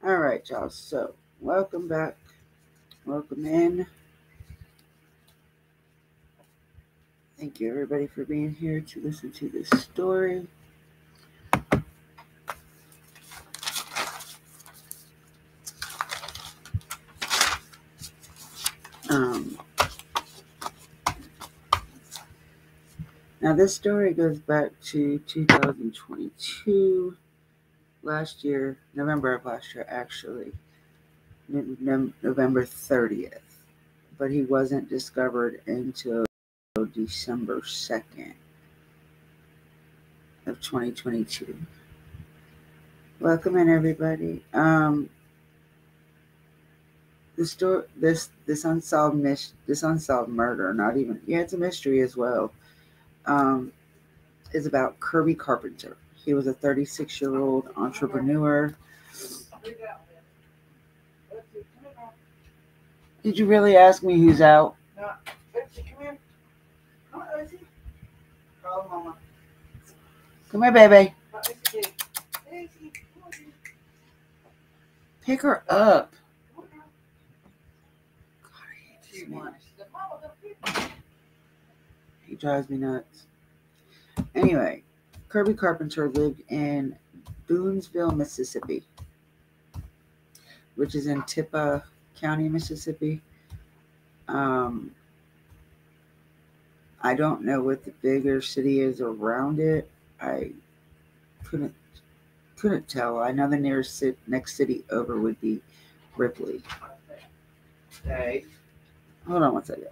All right, y'all. So, welcome back. Welcome in. Thank you, everybody, for being here to listen to this story. Um, Now, this story goes back to 2022, last year, November of last year, actually, November 30th. But he wasn't discovered until December 2nd of 2022. Welcome in, everybody. The story, this this unsolved murder, not even, yeah, it's a mystery as well. Um, is about Kirby Carpenter. He was a 36-year-old entrepreneur. Did you really ask me who's out? No. Come here. Come on, Lucy. Call Mama. Come here, baby. Pick her up. He drives me nuts. Anyway, Kirby Carpenter lived in Boonesville, Mississippi, which is in Tippah County, Mississippi. Um, I don't know what the bigger city is around it. I couldn't tell. I know the next city over would be Ripley. Okay. Hold on one second.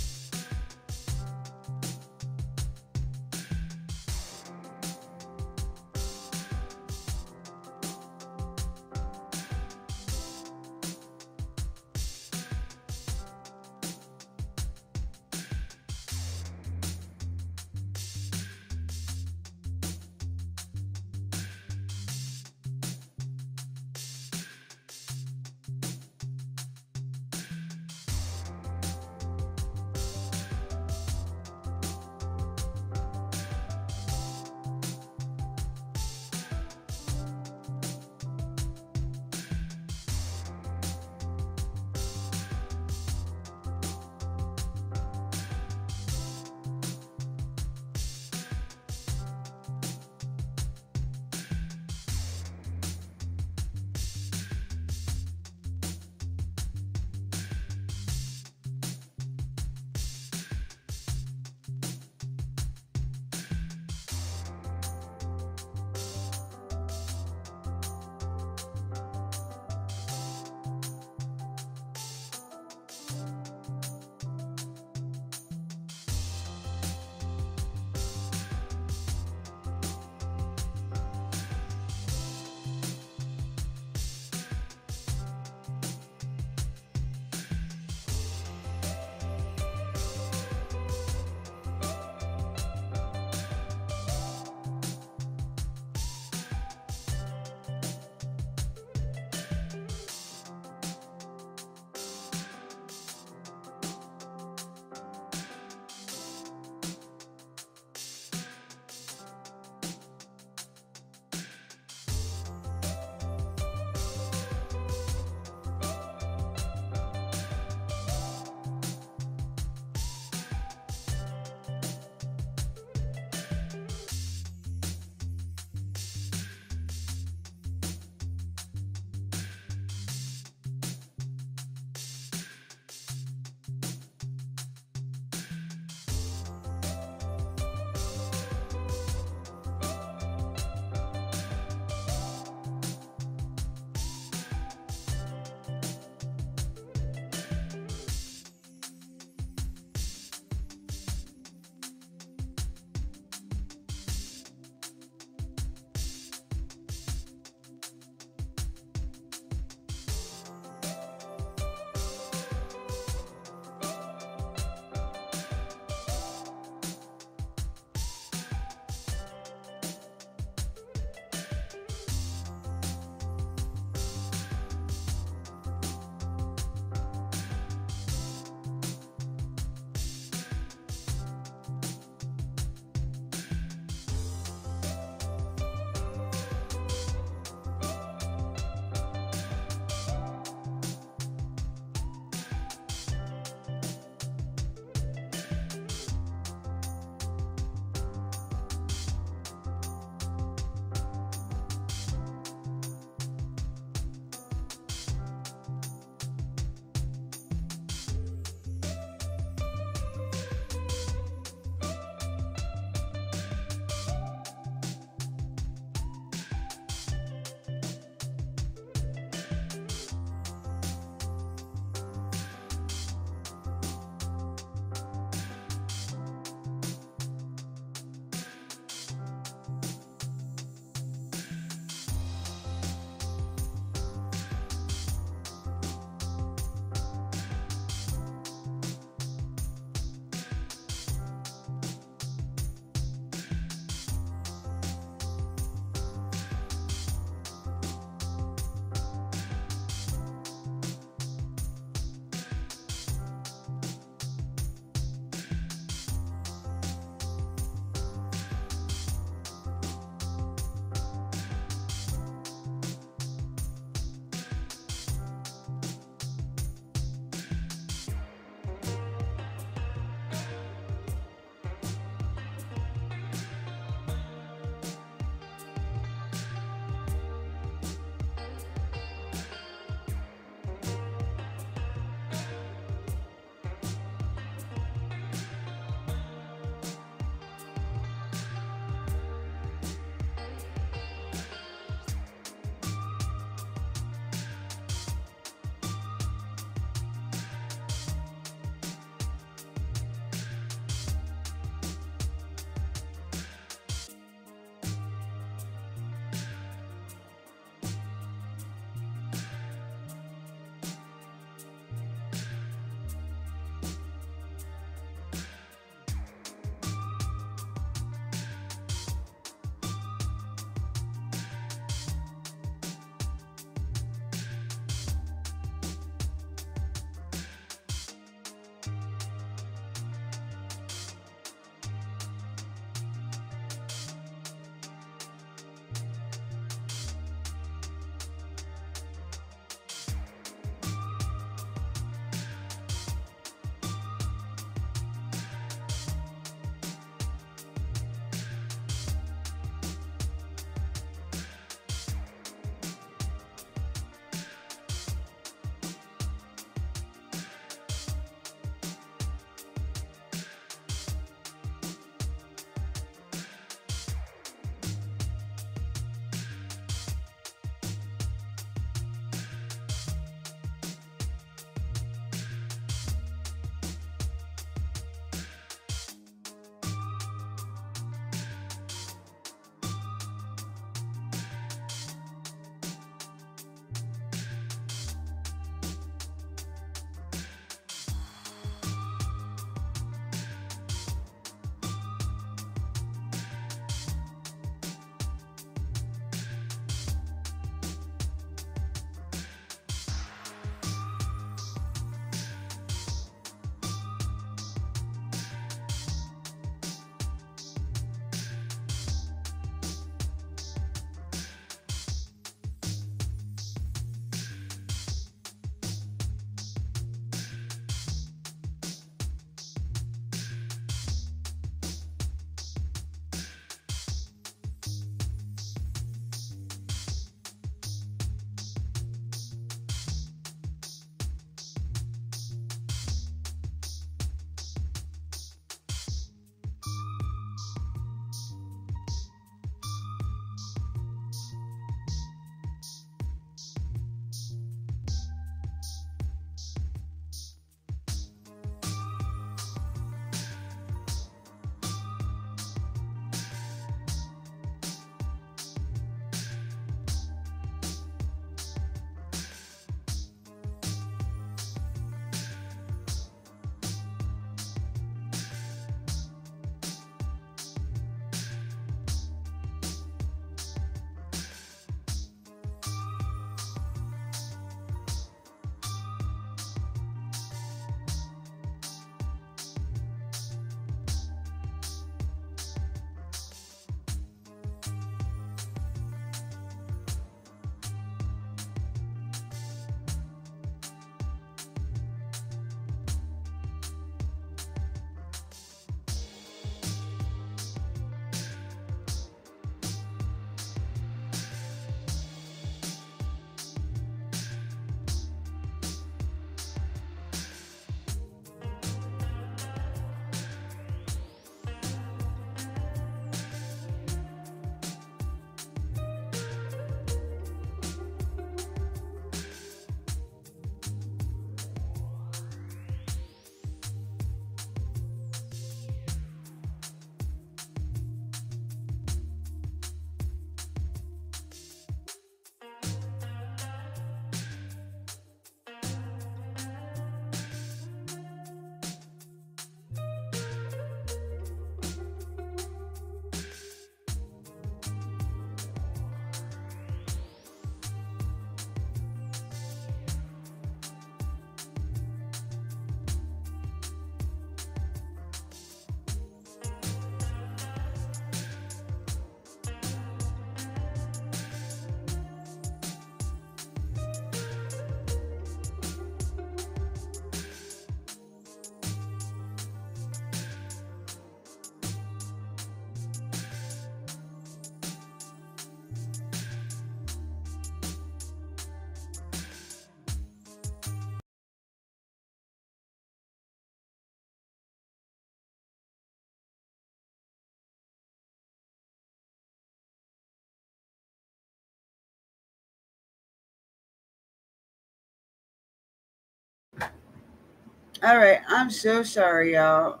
All right, I'm so sorry, y'all.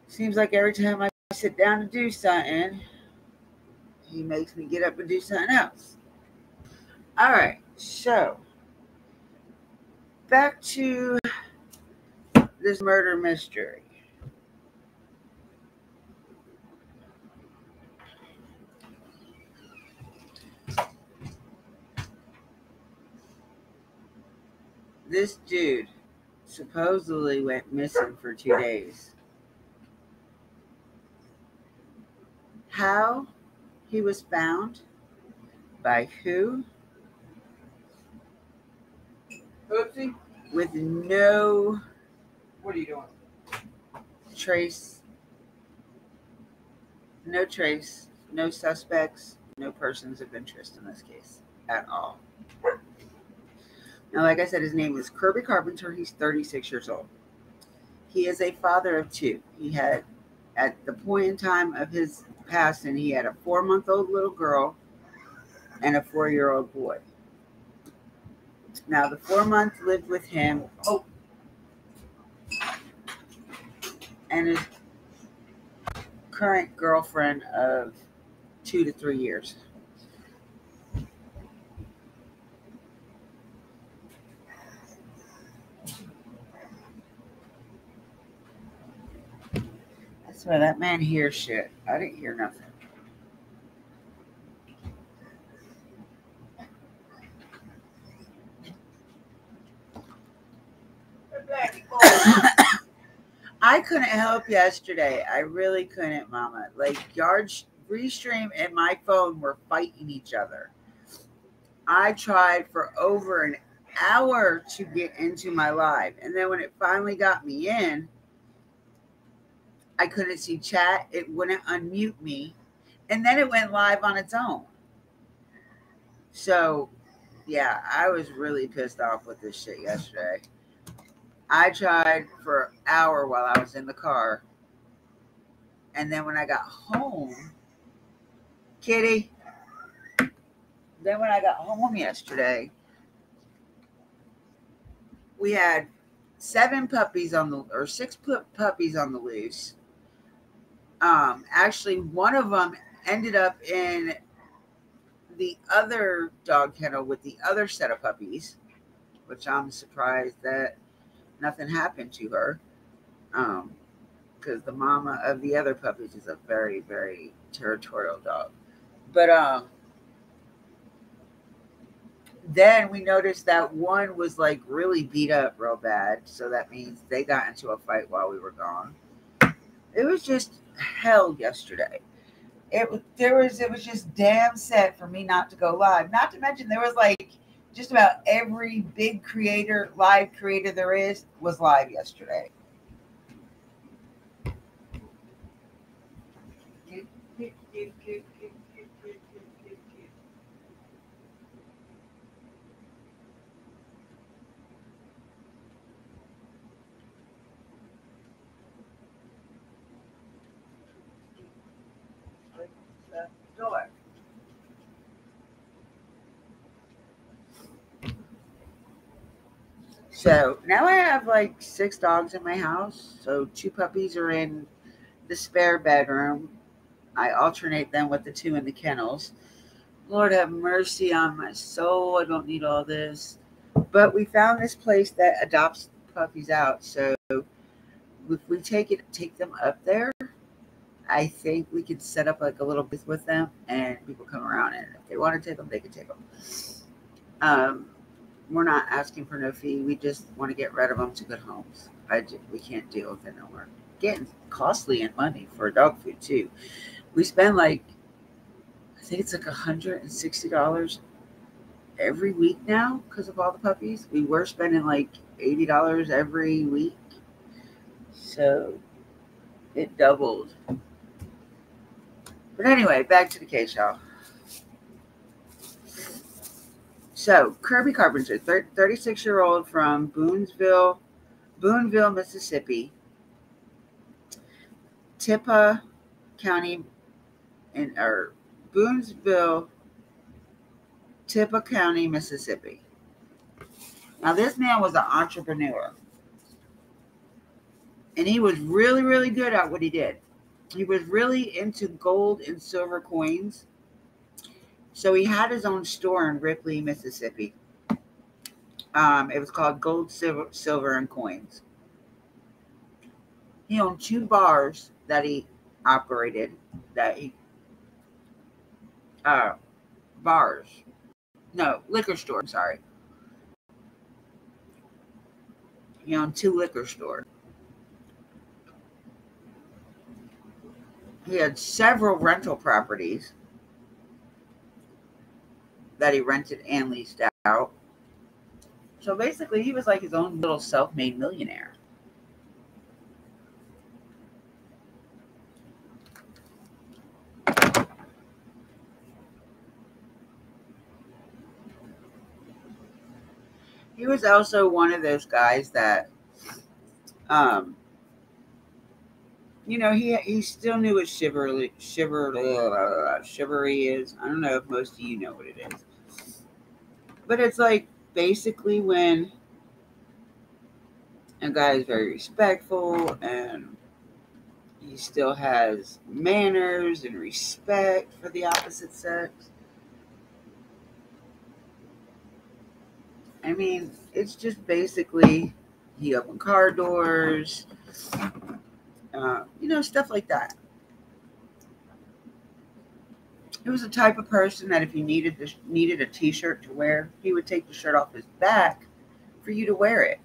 Seems like every time I sit down to do something, he makes me get up and do something else. All right, so back to this murder mystery. This dude supposedly went missing for 2 days. How he was found, by who, Oopsie. with no What are you doing? trace, no suspects, no persons of interest in this case at all. Now, like I said, his name is Kirby Carpenter. He's 36 years old. He is a father of two. He had, at the point in time of his passing, he had a 4-month-old little girl and a 4-year-old boy. Now, the 4 month lived with him. And his current girlfriend of 2 to 3 years. I swear that man hears shit. I didn't hear nothing. I couldn't help yesterday. I really couldn't, Mama. Like, Restream and my phone were fighting each other. I tried for over an hour to get into my live. And then when it finally got me in, I couldn't see chat. It wouldn't unmute me. And then it went live on its own. So, yeah, I was really pissed off with this shit yesterday. I tried for an hour while I was in the car. And then when I got home, Kitty, then when I got home yesterday, we had 6 puppies on the loose. Actually, one of them ended up in the other dog kennel with the other set of puppies, which I'm surprised that nothing happened to her. Because the mama of the other puppies is a very, very territorial dog. But then we noticed that one was like really beat up real bad. So that means they got into a fight while we were gone. It was just hell yesterday. It was just damn set for me not to go live. Not to mention there was like just about every big live creator there is was live yesterday. Door. So now I have like 6 dogs in my house. So 2 puppies are in the spare bedroom. I alternate them with the 2 in the kennels. Lord have mercy on my soul. I don't need all this. But we found this place that adopts puppies out. So if we take them up there, I think we could set up like a little booth with them and people come around, and if they want to take them, they can take them. We're not asking for no fee. We just want to get rid of them to good homes. We can't deal with it no more. Getting costly in money for dog food too. We spend like, I think it's like $160 every week now because of all the puppies. We were spending like $80 every week, so it doubled. But anyway, back to the case, y'all. So Kirby Carpenter, 36-year-old from Boonville, Mississippi, Tippah County, Boonville, Tippah County, Mississippi. Now, this man was an entrepreneur. And he was really, really good at what he did. He was really into gold and silver coins. So he had his own store in Ripley, Mississippi. It was called Gold, Silver, and Coins. He owned 2 bars that he operated. That he bars, no, liquor store. I'm sorry. He owned 2 liquor stores. He had several rental properties that he rented and leased out. So basically, he was like his own little self-made millionaire. He was also one of those guys that, he still knew what chivalry is. I don't know if most of you know what it is. But it's like basically when a guy is very respectful and he still has manners and respect for the opposite sex. I mean, it's just basically he opened car doors, stuff like that. He was the type of person that if you needed a T-shirt to wear, he would take the shirt off his back for you to wear it.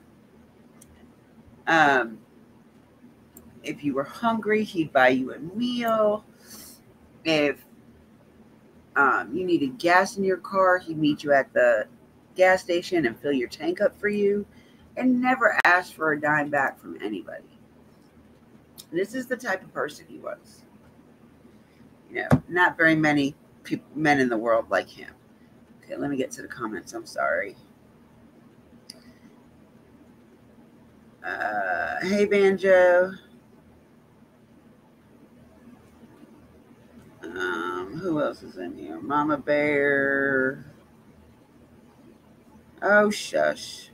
If you were hungry, he'd buy you a meal. If you needed gas in your car, he'd meet you at the gas station and fill your tank up for you, and never ask for a dime back from anybody. This is the type of person he was. Not very many men in the world like him. Okay, let me get to the comments. I'm sorry. Hey, Banjo. Who else is in here? Mama Bear. Oh, shush.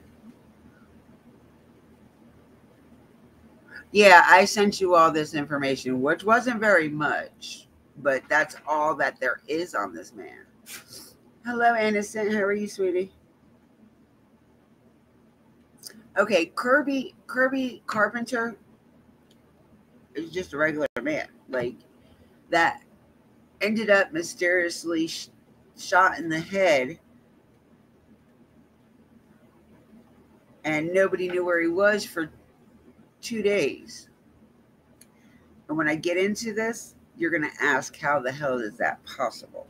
Yeah, I sent you all this information, which wasn't very much, but that's all that there is on this man. Hello, Innocent. How are you, sweetie? Okay, Kirby Carpenter is just a regular man. Like, that ended up mysteriously shot in the head, and nobody knew where he was for 2 days. And when I get into this, you're going to ask, how the hell is that possible?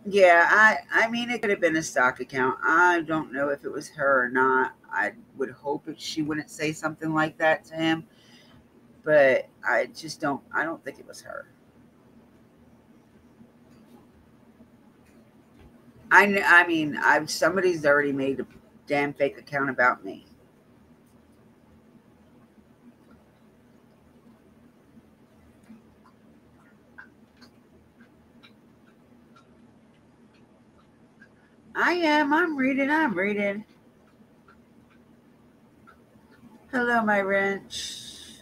Yeah, I mean, it could have been a stock account. I don't know if it was her or not. I would hope she wouldn't say something like that to him, but I don't think it was her. I mean, somebody's already made a damn fake account about me. I'm reading. Hello, my wrench.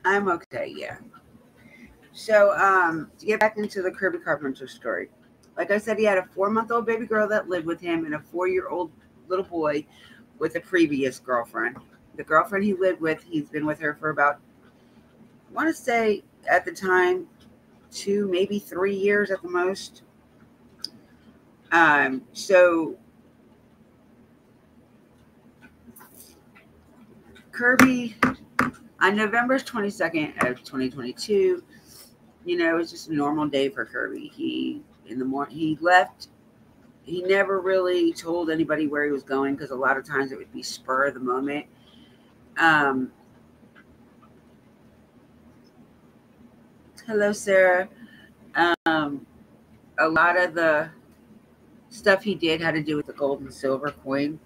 I'm okay, yeah. So, to get back into the Kirby Carpenter story, like I said, he had a 4-month-old baby girl that lived with him and a 4-year-old little boy with a previous girlfriend. The girlfriend he lived with, he's been with her for about, I want to say at the time, 2, maybe 3 years at the most. So Kirby, on November 22nd of 2022, it was just a normal day for Kirby. In the morning, he left. He never really told anybody where he was going because a lot of times it would be spur of the moment. Hello, Sarah. A lot of the stuff he did had to do with the gold and silver coin.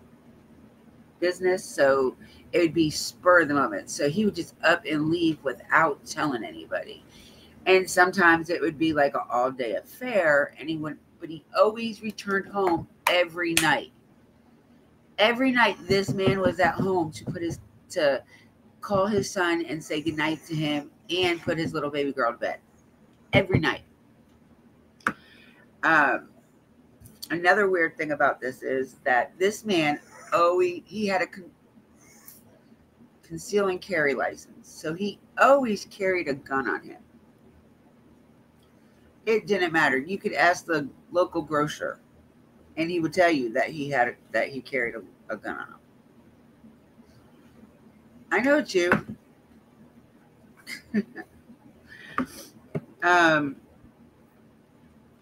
business, so it would be spur of the moment. So he would just up and leave without telling anybody. And sometimes it would be like an all-day affair, and but he always returned home every night. Every night, this man was at home to call his son and say goodnight to him and put his little baby girl to bed. Every night. Another weird thing about this is that this man he had a conceal and carry license, so he always carried a gun on him. It didn't matter. You could ask the local grocer, and he would tell you that he carried a gun on him. I know it's you.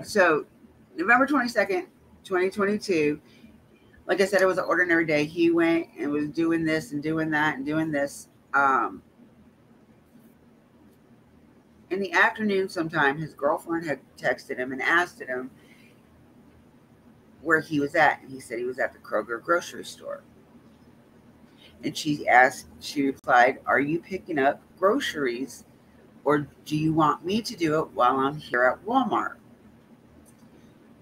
So November 22nd, 2022, like I said, it was an ordinary day. He went and was doing this and doing that and doing this. In the afternoon sometime, his girlfriend had texted him and asked him where he was at. And he said he was at the Kroger grocery store. And she replied, "Are you picking up groceries, or do you want me to do it while I'm here at Walmart?"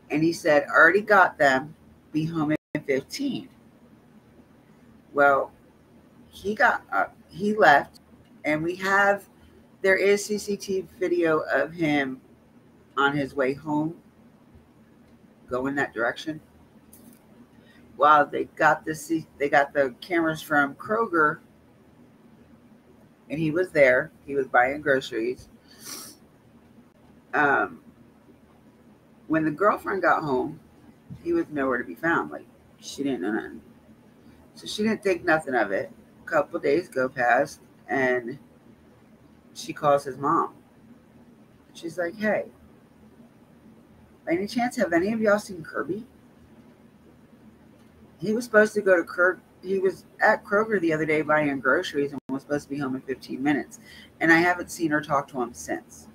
And he said, "I already got them. Be home at 15. Well, he left, and there is CCTV video of him on his way home, going that direction. While they got the cameras from Kroger, and he was there. He was buying groceries. When the girlfriend got home, he was nowhere to be found. Like, she didn't know nothing. So she didn't think nothing of it. A couple days go past, and she calls his mom. She's like, "Hey, by any chance, have any of y'all seen Kirby? He was supposed to go to Kroger. He was at Kroger the other day buying groceries and was supposed to be home in 15 minutes. And I haven't seen her talk to him since."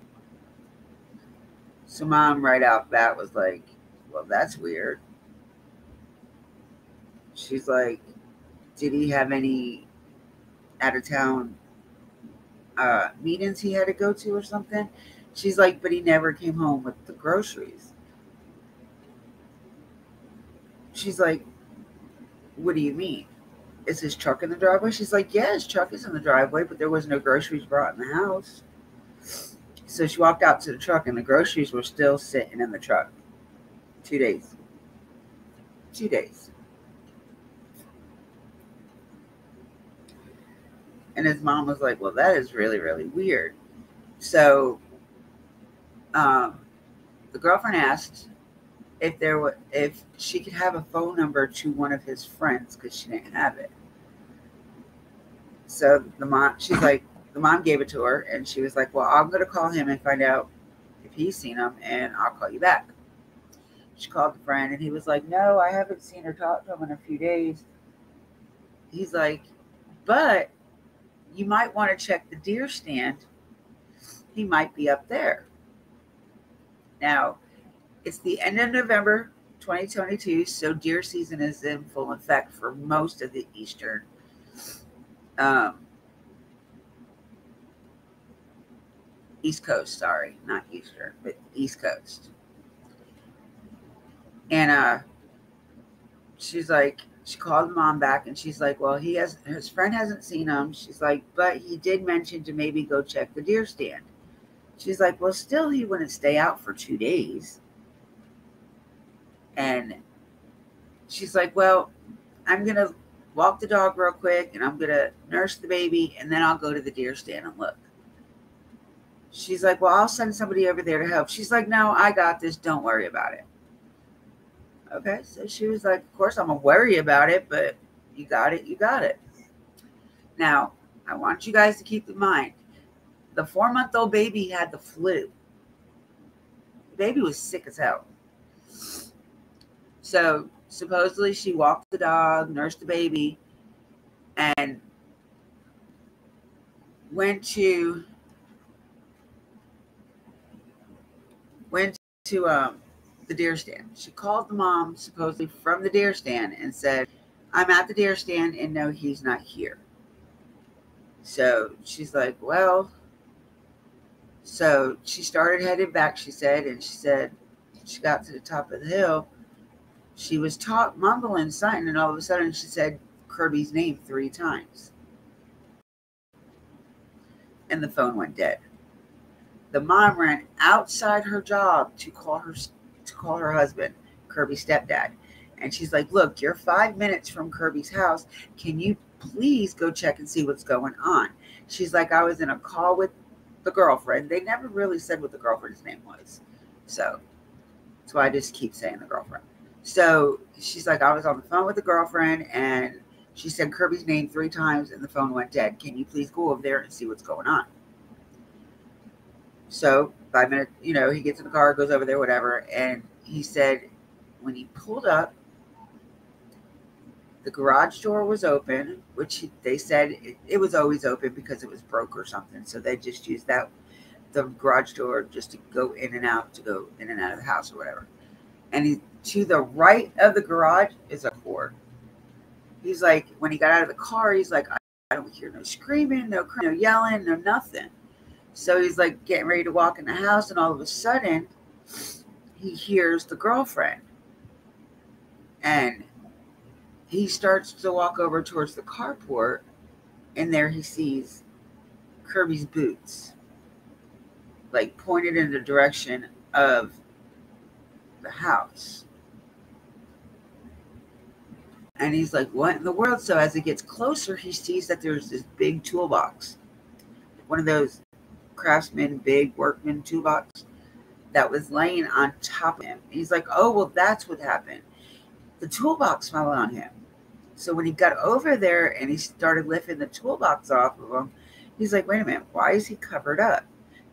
So mom right out bat was like, "Well, that's weird." She's like, "Did he have any out of town meetings he had to go to or something?" She's like, "But he never came home with the groceries." She's like, "What do you mean? Is his truck in the driveway?" She's like, "Yeah, his truck is in the driveway, but there was no groceries brought in the house." So she walked out to the truck, and the groceries were still sitting in the truck. 2 days. 2 days. And his mom was like, "Well, that is really, really weird." So the girlfriend asked if she could have a phone number to one of his friends, because she didn't have it. So the mom gave it to her, and she was like, "Well, I'm going to call him and find out if he's seen him, and I'll call you back." She called the friend, and he was like, "No, I haven't seen her talk to him in a few days." He's like, "But you might want to check the deer stand. He might be up there." Now, it's the end of November 2022, so deer season is in full effect for most of the eastern East Coast, sorry, not Eastern, but East Coast. And she called the mom back, and she's like, "Well, his friend hasn't seen him." She's like, "But he did mention to maybe go check the deer stand." She's like, "Well, still, he wouldn't stay out for 2 days." And she's like, "Well, I'm going to walk the dog real quick, and I'm going to nurse the baby, and then I'll go to the deer stand and look." She's like, "Well, I'll send somebody over there to help." She's like, "No, I got this. Don't worry about it." Okay, so she was like, "Of course I'm going to worry about it, but you got it. You got it." Now, I want you guys to keep in mind, the 4-month-old baby had the flu. The baby was sick as hell. So supposedly she walked the dog, nursed the baby, and went to the deer stand. She called the mom supposedly from the deer stand and said, I'm at the deer stand and no, he's not here. So she's like, well, so she started heading back, she said, and she said she got to the top of the hill. She was mumbling something, and all of a sudden she said Kirby's name 3 times. And the phone went dead. The mom ran outside her job to call her husband, Kirby's stepdad. And she's like, look, you're 5 minutes from Kirby's house. Can you please go check and see what's going on? She's like, I was in a call with the girlfriend. They never really said what the girlfriend's name was. So that's why I just keep saying the girlfriend. So she's like, I was on the phone with the girlfriend and she said Kirby's name 3 times and the phone went dead. Can you please go over there and see what's going on? So 5 minutes, he gets in the car, goes over there, whatever. And he said when he pulled up, the garage door was open, which they said it was always open because it was broke or something. So they just used the garage door just to go in and out of the house or whatever. And to the right of the garage is a cord. He's like, when he got out of the car, he's like, I don't hear no screaming, no yelling, no nothing. So he's like getting ready to walk in the house, and all of a sudden, he hears the girlfriend. And he starts to walk over towards the carport, and there he sees Kirby's boots, like pointed in the direction of the house. And he's like, what in the world? So as he gets closer, he sees that there's this big toolbox, one of those Craftsman big workman toolbox that was laying on top of him. He's like, oh, well, that's what happened. The toolbox fell on him. So when he got over there and he started lifting the toolbox off of him, he's like, wait a minute, why is he covered up?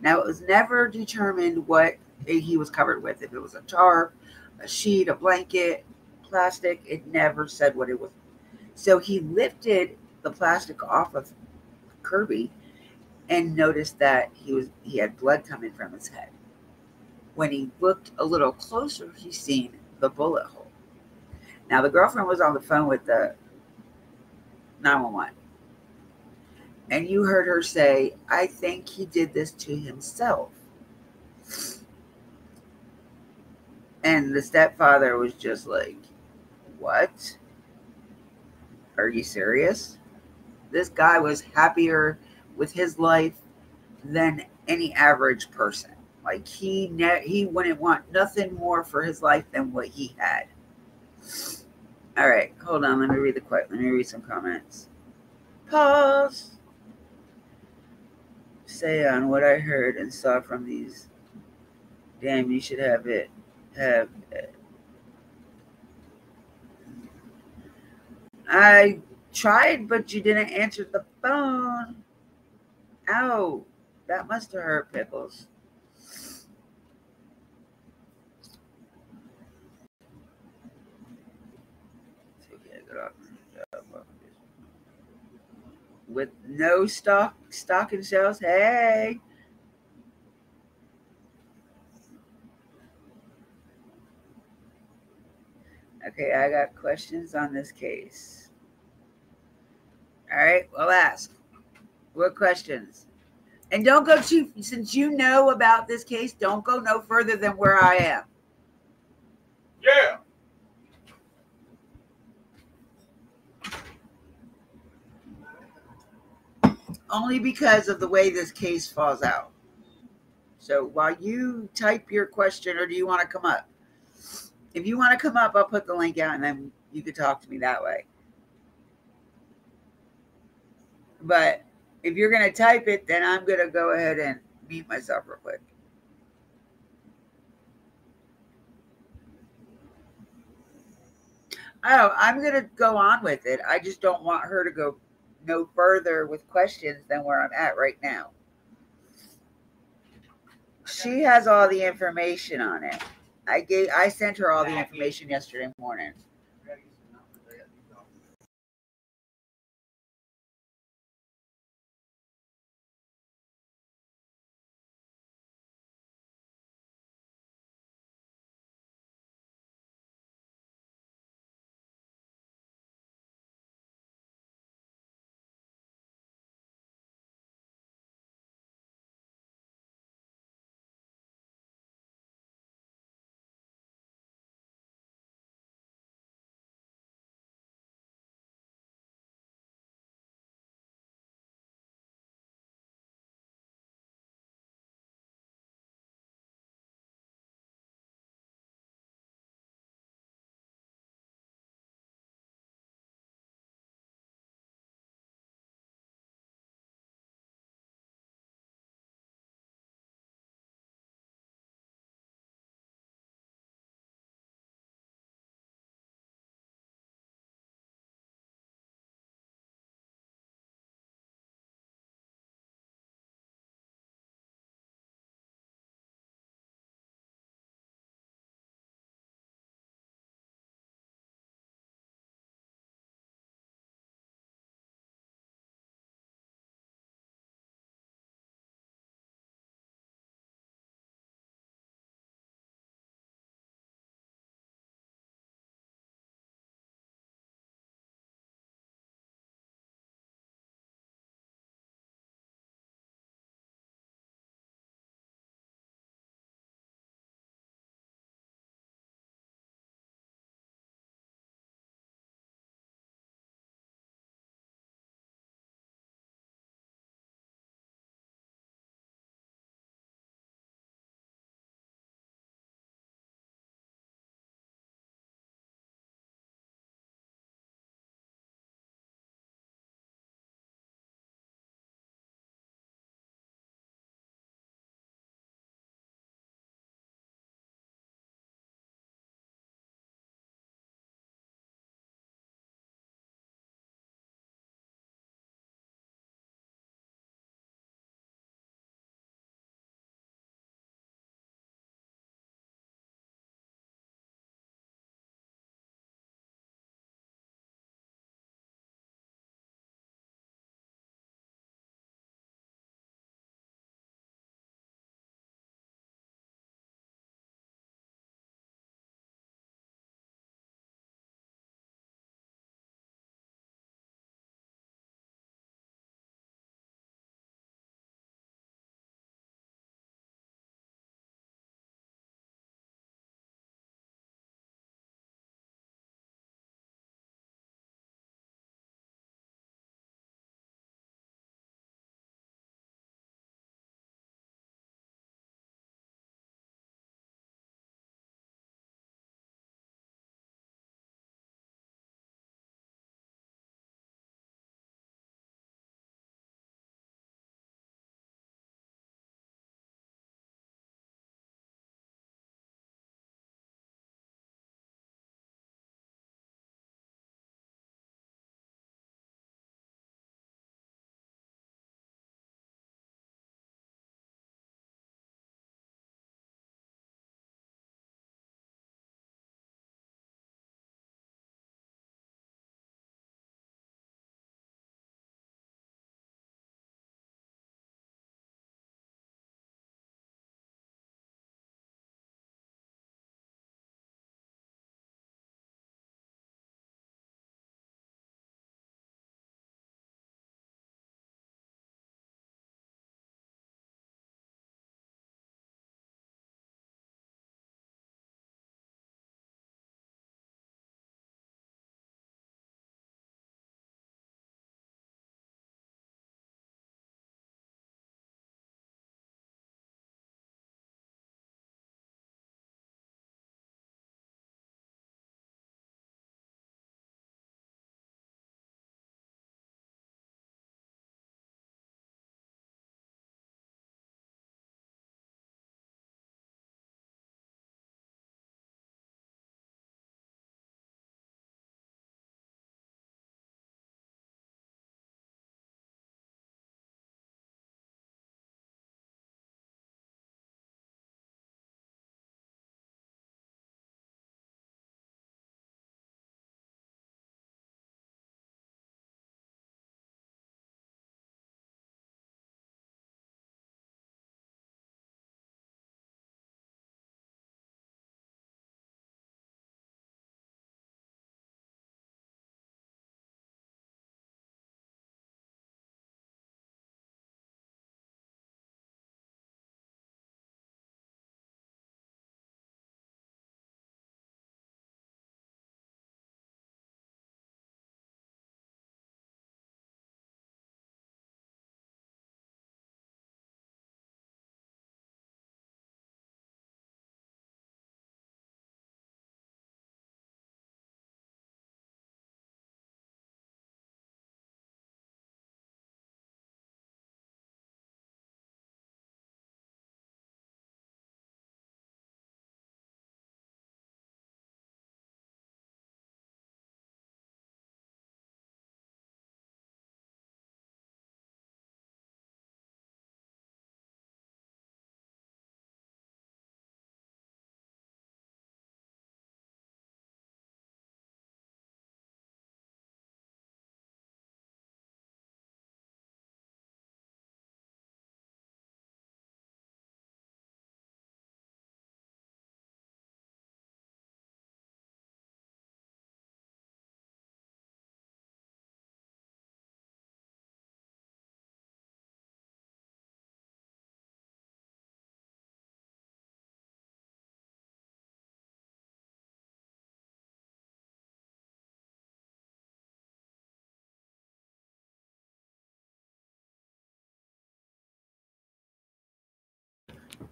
Now, it was never determined what he was covered with. If it was a tarp, a sheet, a blanket, plastic, it never said what it was. So he lifted the plastic off of Kirby and noticed that he had blood coming from his head. When he looked a little closer, he seen the bullet hole. Now, the girlfriend was on the phone with the 911. And you heard her say, I think he did this to himself. And the stepfather was just like, what? Are you serious? This guy was happier with his life than any average person. Like he wouldn't want nothing more for his life than what he had. All right, hold on. Let me read some comments. Pause. Say on what I heard and saw from these. Damn, you should have it. I tried, but you didn't answer the phone. Ow, that must have hurt, Pickles. With no stocking shells. Hey. Okay, I got questions on this case. All right, well, ask. What questions? And don't go since you know about this case, don't go no further than where I am. Yeah. Only because of the way this case falls out. So while you type your question, or do you want to come up? If you want to come up, I'll put the link out and then you can talk to me that way. But if you're going to type it, then I'm going to go ahead and mute myself real quick. Oh, I'm going to go on with it. I just don't want her to go no further with questions than where I'm at right now. She has all the information on it. I sent her all the information yesterday morning.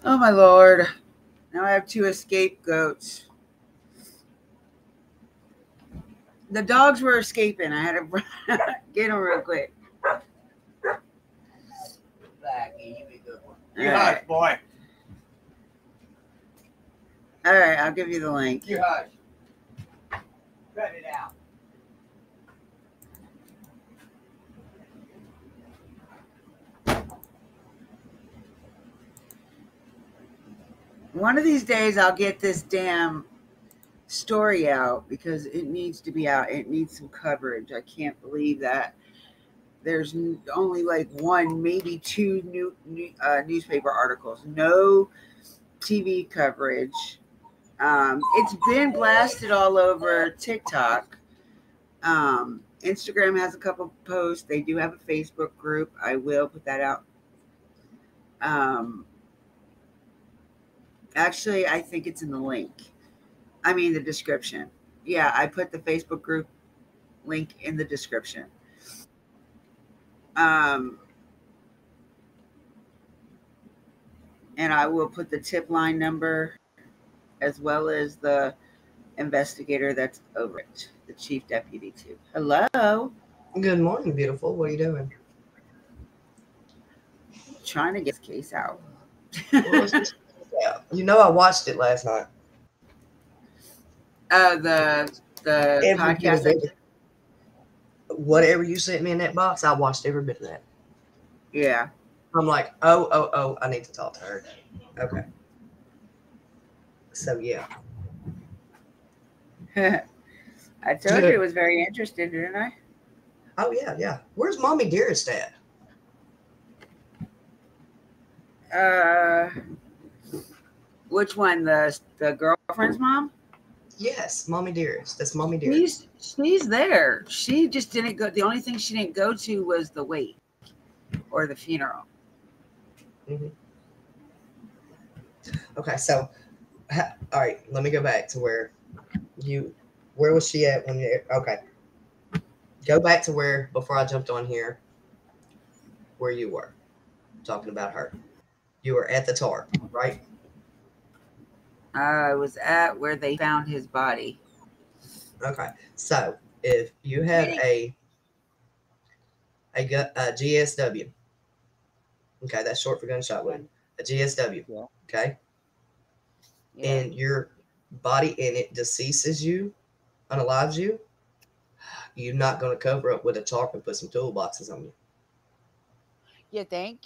Oh my Lord. Now I have 2 scapegoats. The dogs were escaping. I had to get them real quick. Blackie, you be good one. All You right. hush, boy. All right, I'll give you the link. You hush. Cut it out. One of these days I'll get this damn story out because it needs to be out. It needs some coverage. I can't believe that there's only like 1, maybe 2 newspaper articles. No TV coverage. It's been blasted all over TikTok. Instagram has a couple posts. They do have a Facebook group. I will put that out. Actually, I think it's in the link. I mean, the description. Yeah, I put the Facebook group link in the description. And I will put the tip line number as well as the investigator that's over it, the chief deputy too. Hello. Good morning, beautiful. What are you doing? Trying to get this case out. You know, I watched it last night. The Every bit podcast. of it. Whatever you sent me in that box, I watched every bit of that. Yeah. I'm like, oh, I need to talk to her. Okay. So yeah. I told you it was very interesting, didn't I? Oh yeah. Where's Mommy Dearest at? Which one? The girlfriend's mom? Yes, Mommy Dearest. That's Mommy Dearest. She's there. She just didn't go. The only thing she didn't go to was the wake or the funeral. Mm-hmm. Okay, so all right, let me go back to where was she at when you? Okay, go back to where before I jumped on here, where you were talking about her. You were at the tarp, right? I was at where they found his body. Okay, so if you have a GSW, okay, that's short for gunshot wound. A GSW, Yeah. okay, Yeah. and your body in it deceases you, unalives you, you're not going to cover up with a tarp and put some toolboxes on you. You think?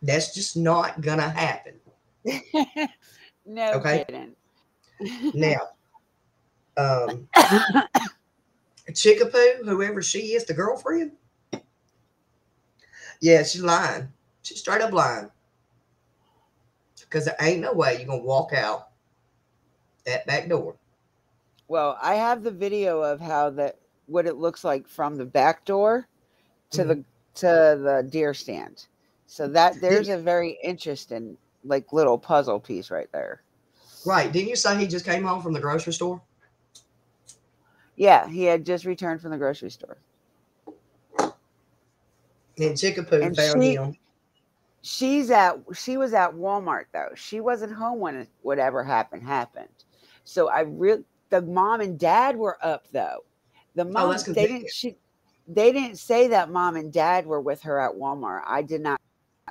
That's just not going to happen. No Okay. kidding. Now, Chickapoo, whoever she is, the girlfriend, yeah, she's lying. She's straight up lying. Because there ain't no way you're going to walk out that back door. Well, I have the video of what it looks like from the back door to the deer stand. So that there's a very interesting little puzzle piece right there. Right. Didn't you say he just came home from the grocery store? Yeah, he had just returned from the grocery store. And Chickapoo found him. She was at Walmart though. She wasn't home when whatever happened. So the mom and dad were up though. The mom they didn't say that mom and dad were with her at Walmart. I did not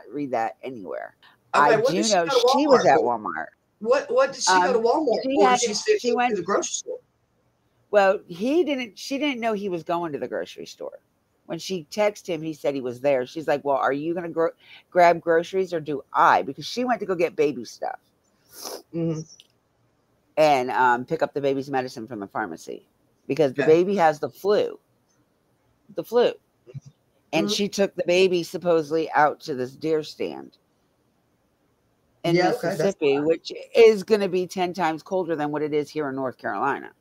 read that anywhere. Okay, I do know she was at Walmart. What did she go to Walmart for? She went to the grocery store. Well, she didn't know he was going to the grocery store. When she texted him, he said he was there. She's like, well, are you going to grab groceries or do I? Because she went to go get baby stuff. Mm-hmm. And pick up the baby's medicine from the pharmacy. Because the baby has the flu. And she took the baby supposedly out to this deer stand in Mississippi, which is going to be 10 times colder than what it is here in North Carolina.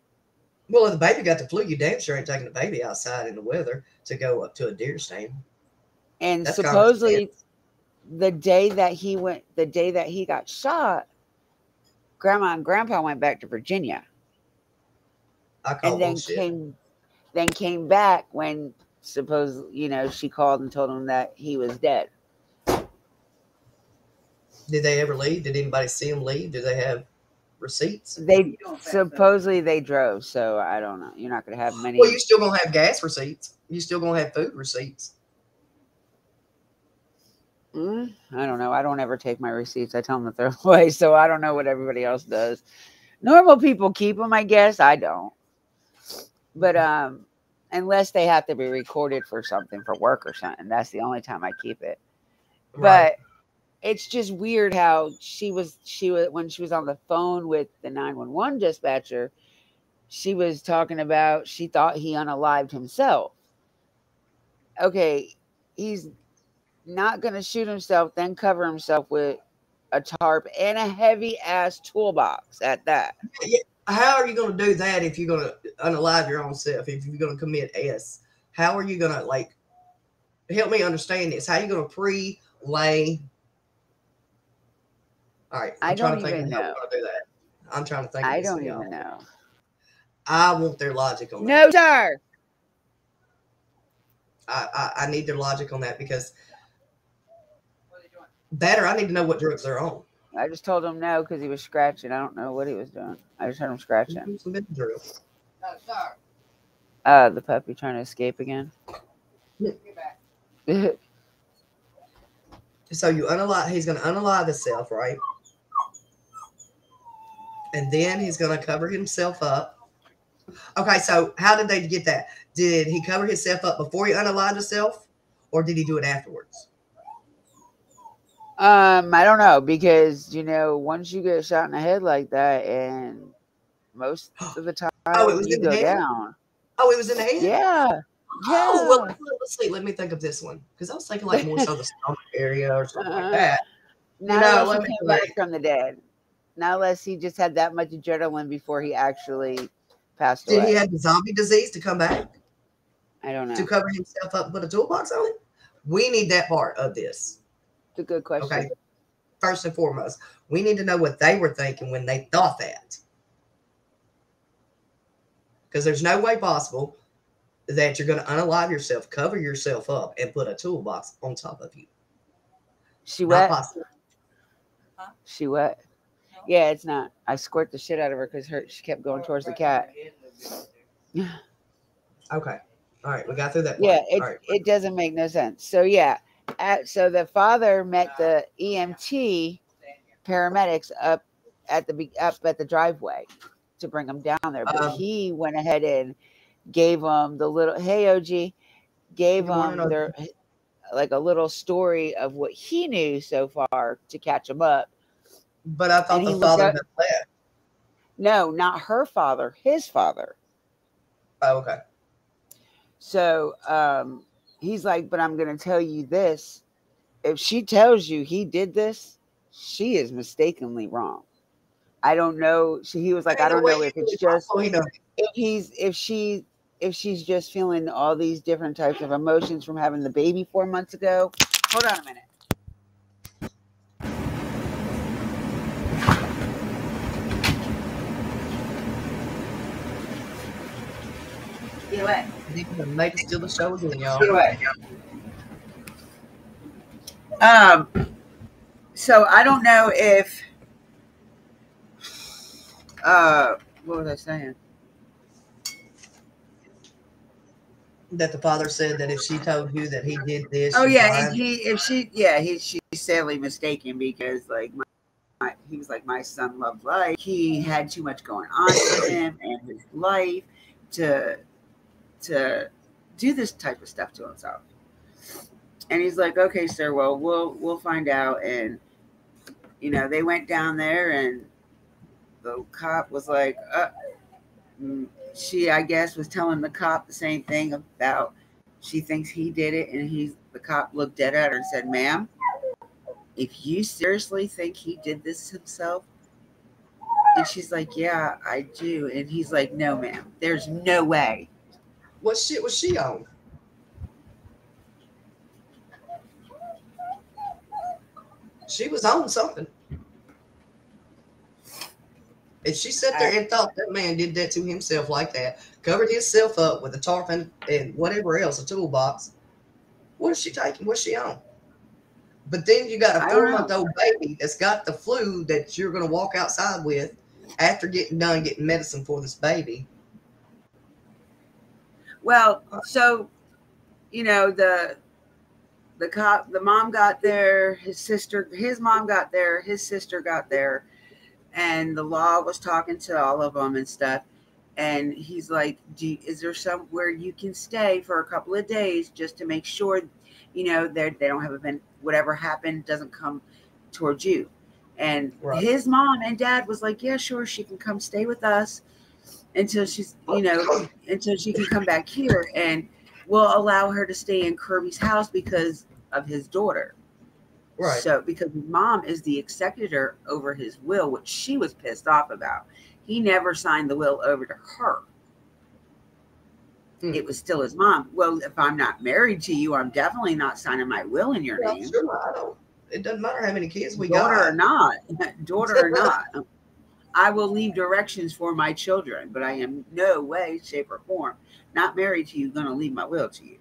Well, if the baby got the flu, you damn sure ain't taking the baby outside in the weather to go up to a deer stand. And that's supposedly the day that he got shot, Grandma and Grandpa went back to Virginia. Then came back when she called and told him that he was dead. Did they ever leave? Did anybody see them leave? Do they have receipts? They supposedly they drove, so I don't know. You're not gonna have many. Well, you still gonna have gas receipts. You still gonna have food receipts. I don't know. I don't ever take my receipts. I tell them to throw them away, so I don't know what everybody else does. Normal people keep them, I guess. I don't. But unless they have to be recorded for something for work or something, that's the only time I keep it. Right. But it's just weird how she was when she was on the phone with the 911 dispatcher, she was talking about she thought he unalived himself. Okay, he's not gonna shoot himself, then cover himself with a tarp and a heavy ass toolbox at that. Yeah. How are you gonna do that if you're gonna unalive your own self? If you're gonna commit S, how are you gonna like? Help me understand this. How are you gonna pre-lay? All right, I trying don't to think even of how know. we're gonna do that. I'm trying to think. I Of this don't y'all. even know. I want their logic on that. No, sir. I need their logic on that because better. I need to know what drugs they're on. I just told him no because he was scratching. I don't know what he was doing. I just heard him scratching. Some Benadryl. No, sir. The puppy trying to escape again. Get back. So you unalive. He's gonna unalive himself, right? And then he's gonna cover himself up. Okay, so how did they get that? Did he cover himself up before he unalived himself, or did he do it afterwards? I don't know because once you get shot in the head like that, and most of the time Oh, it was you in the go head? down. Oh, it was in the head. Yeah. Oh, well, let's see. Let me think of this one because I was thinking like more so the stomach area or something like that. Not No, unless let he me came think. back from the dead. Not unless he just had that much adrenaline before he actually passed Did away. he have the zombie disease to come back I don't know. to cover himself up and put a toolbox on it? We need that part of this. It's a good question. Okay. First and foremost, we need to know what they were thinking when they thought that. Because there's no way possible that you're going to unalive yourself, cover yourself up, and put a toolbox on top of you. She Not wet? possible. Huh? She wet? No. Yeah, it's not. I squirt the shit out of her because she kept going towards the cat. Okay. All right. We got through that part. Yeah, All right. it doesn't make no sense. So yeah, so the father met the EMT paramedics up at the driveway to bring him down there, but he went ahead and gave them the little OG gave Good morning, them OG. their like a little story of what he knew so far to catch him up. But I thought And he the looked father up- had left. No, not her father, his father. Oh, okay. So he's like, but I'm going to tell you this. If she tells you he did this, she is mistakenly wrong. I don't know. He was like, I don't know if it's just if she's just feeling all these different types of emotions from having the baby 4 months ago. Hold on a minute. Get away. Make it steal the show again, y'all. Get away. So I don't know if what was I saying? That the father said that if she told you that he did this, Oh she's yeah, lying. she's sadly mistaken because like he was like my son loved life. He had too much going on for him and his life to do this type of stuff to himself. And he's like, okay, sir, well we'll find out. And they went down there and the cop was like, she, I guess, was telling the cop the same thing about she thinks he did it. And the cop looked at her and said, ma'am, if you seriously think he did this himself. And she's like, yeah, I do. And he's like, no, ma'am, there's no way. What shit was she on? She was on something. If she sat there and thought that man did that to himself like that, covered himself up with a tarp and whatever else, a toolbox, what is she taking? What's she on? But then you got a I don't know. 4-month-old baby that's got the flu that you're going to walk outside with after getting medicine for this baby. Well, so the mom got there, his mom got there, his sister got there, and the law was talking to all of them and stuff. And he's like, is there somewhere you can stay for a couple of days just to make sure, they don't have whatever happened doesn't come towards you. And his mom and dad was like, yeah, sure, she can come stay with us until she's, until she can come back here, and we'll allow her to stay in Kirby's house because of his daughter. Right. So because his mom is the executor over his will, which she was pissed off about. He never signed the will over to her. It was still his mom. Well, if I'm not married to you, I'm definitely not signing my will in your name. Sure, I don't. It doesn't matter how many kids we daughter got. Or not. Daughter or not. I will leave directions for my children, but I am no way, shape, or form not married to you, going to leave my will to you.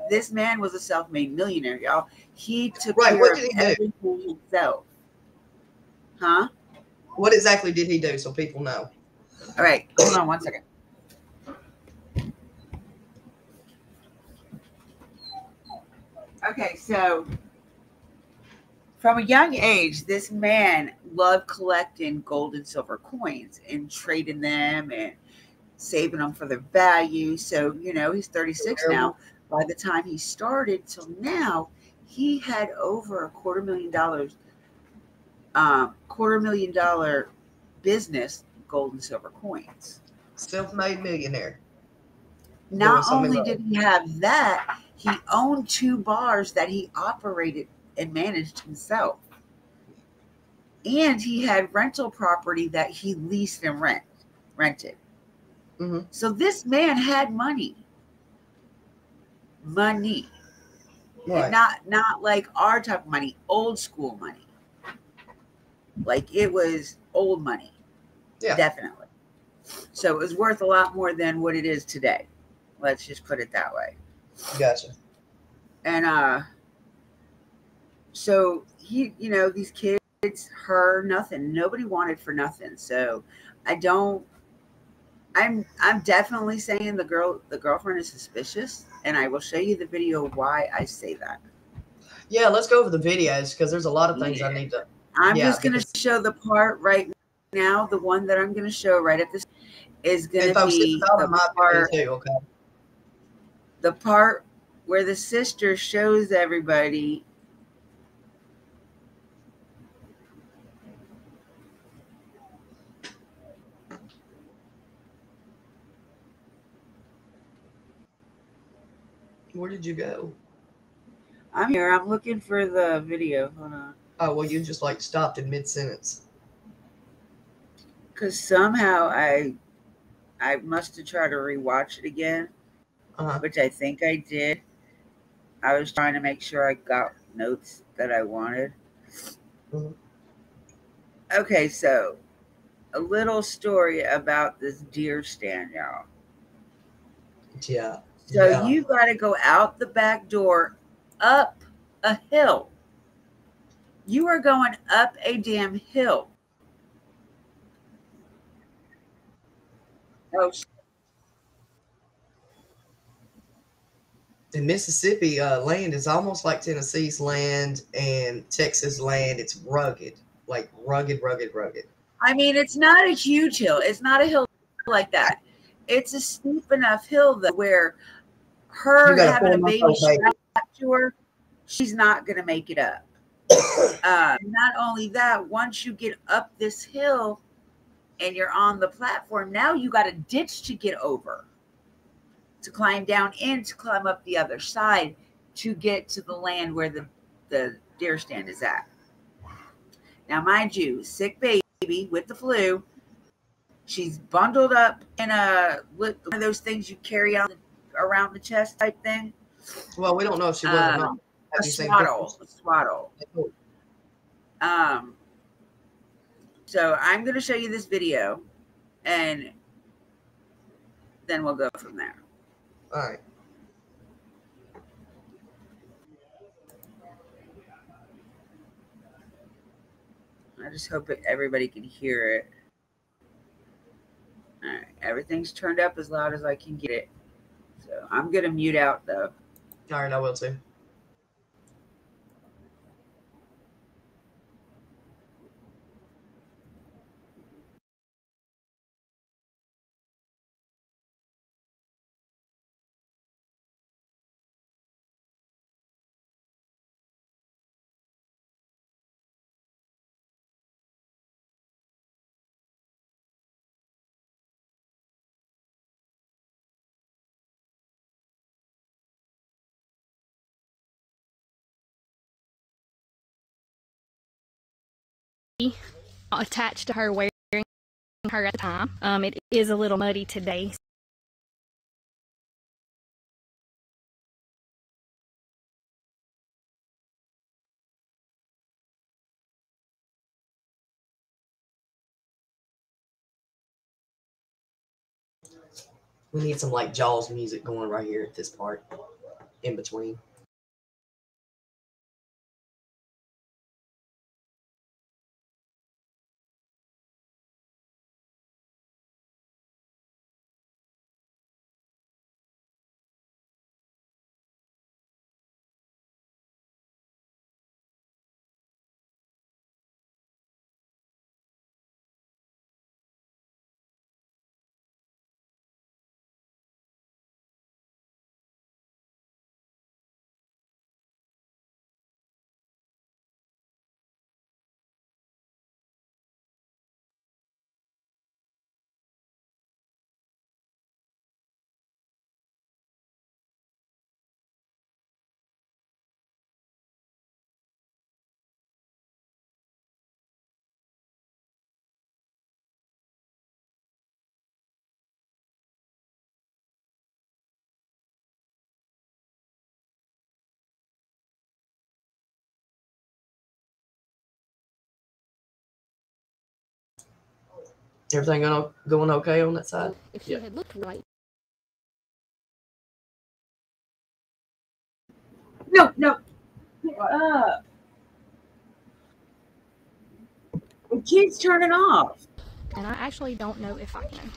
This man was a self-made millionaire, y'all. He took care of everything himself. Huh? What exactly did he do so people know? All right, hold on one second. Okay, so from a young age, this man loved collecting gold and silver coins and trading them and saving them for their value. So, he's 36 now. By the time he started till now, he had over $250,000 $250,000 business, gold and silver coins. Self-made millionaire. Not only did he have that, he owned 2 bars that he operated and managed himself. And he had rental property that he leased and rented. Mm-hmm. So this man had money. Right. And not like our type of money, old school money. Like it was old money. Yeah. Definitely. So it was worth a lot more than what it is today. Let's just put it that way. Gotcha. And so he, these kids, her, nothing. Nobody wanted for nothing. So I'm definitely saying the girlfriend is suspicious, and I will show you the video why I say that. Yeah, let's go over the videos because there's a lot of things I need to. I'm just going to show the part right now. The one that I'm going to show right at this is going to be the part where the sister shows everybody. Where did you go? I'm here. I'm looking for the video. Hold on. Oh, well, you just stopped in mid-sentence. Because somehow I must have tried to rewatch it again, which I think I did. I was trying to make sure I got notes that I wanted. Mm-hmm. Okay, so a little story about this deer stand, y'all. Yeah. So you got to go out the back door, up a hill. You are going up a damn hill. Oh. In Mississippi, land is almost like Tennessee's land and Texas land. It's rugged, like rugged. I mean, it's not a huge hill. It's not a hill like that. It's a steep enough hill that where her having a baby strapped to her, she's not going to make it up. Not only that, once you get up this hill and you're on the platform, now you got a ditch to get over, to climb down and to climb up the other side to get to the land where the deer stand is at. Now, mind you, sick baby with the flu. She's bundled up in one of those things you carry on around the chest type thing. Well, we don't know if she was or not. A swaddle. So I'm going to show you this video, and then we'll go from there. All right. I just hope everybody can hear it. Alright, everything's turned up as loud as I can get it. So I'm going to mute out though. Alright, I will too. Attached to her, wearing her at the time. It is a little muddy today. We need some like Jaws music going right here at this part, in between. Everything going okay on that side? If she had looked right. No. It keeps turning off. And I actually don't know if I can.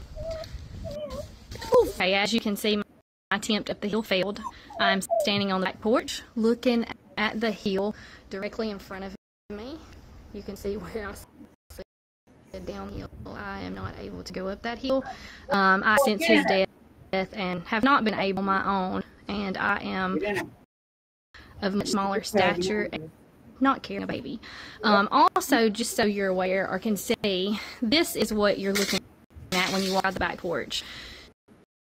Okay, as you can see, my attempt up the hill failed. I'm standing on the back porch, looking at the hill directly in front of me. You can see where I sit downhill. I am not able to go up that hill. I sense his death and have not been able on my own. And I am of much smaller stature and not carrying a baby. Also, just so you're aware or can see, this is what you're looking at when you walk out the back porch.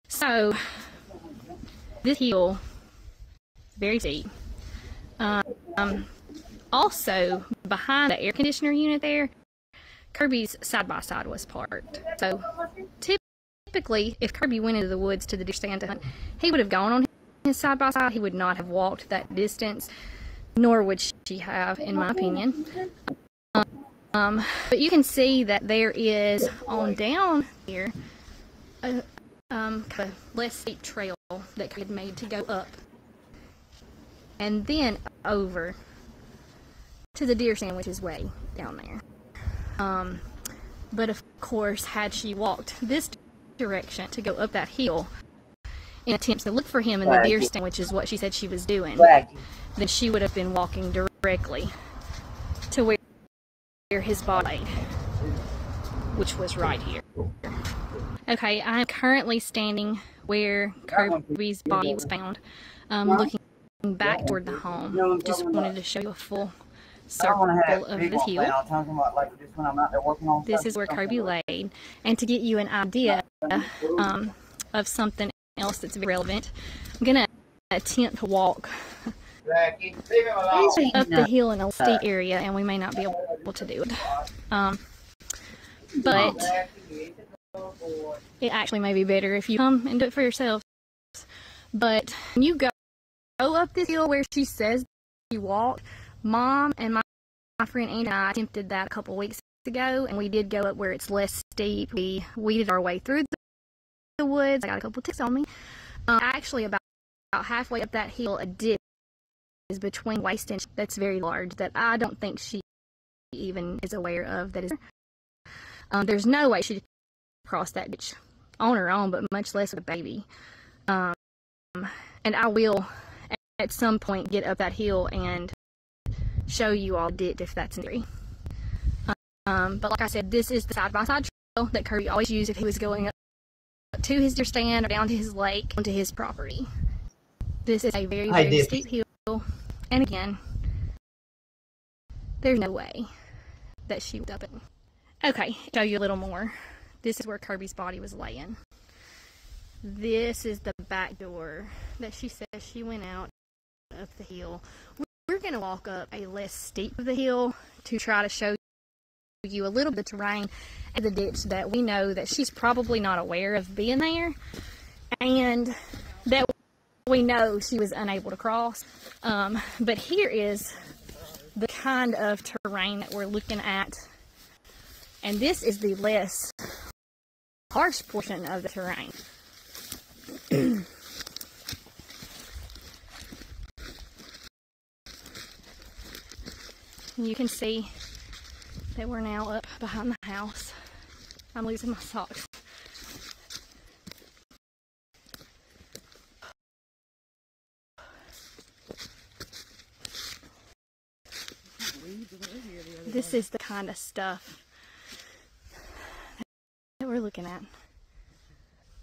So, this hill, very steep. Also, behind the air conditioner unit there, Kirby's side-by-side was parked. So, typically, if Kirby went into the woods to the deer stand to hunt, he would have gone on his side-by-side. He would not have walked that distance, nor would she have, in my opinion. But you can see that there is, on down here, a kind of less steep trail that Kirby had made to go up. And then over to the deer stand, which is way down there. But of course, had she walked this direction to go up that hill in attempts to look for him in the deer stand, which is what she said she was doing, then she would have been walking directly to where his body laid, which was right here. Okay, I'm currently standing where Kirby's body was found, looking back toward the home. Just wanted to show you a full circle of the hill. This is where Kirby laid, and to get you an idea of something else that's relevant, I'm gonna attempt to walk up the hill in a steep area, and we may not be able to do it. But it actually may be better if you come and do it for yourselves. But when you go up this hill where she says you walked, Mom and my friend Andy and I attempted that a couple weeks ago, and we did go up where it's less steep. We weeded our way through the woods. I got a couple ticks on me. Actually, about halfway up that hill, a ditch is between waist and that's very large that I don't think she even is aware of that is. There's no way she could cross that ditch on her own, but much less with a baby. And I will, at some point, get up that hill and show you all the ditch if that's necessary. But like I said, this is the side-by-side trail that Kirby always used if he was going up to his deer stand or down to his lake onto his property. This is a very, very steep hill, and again, there's no way that she was up it. Okay, show you a little more. This is where Kirby's body was laying. This is the back door that she says she went out up the hill. We're going to walk up a less steep of the hill to try to show you a little bit of the terrain and the ditch that we know that she's probably not aware of being there, and that we know she was unable to cross. But here is the kind of terrain that we're looking at, and this is the less harsh portion of the terrain. You can see that we're now up behind the house. I'm losing my socks. This is the kind of stuff that we're looking at.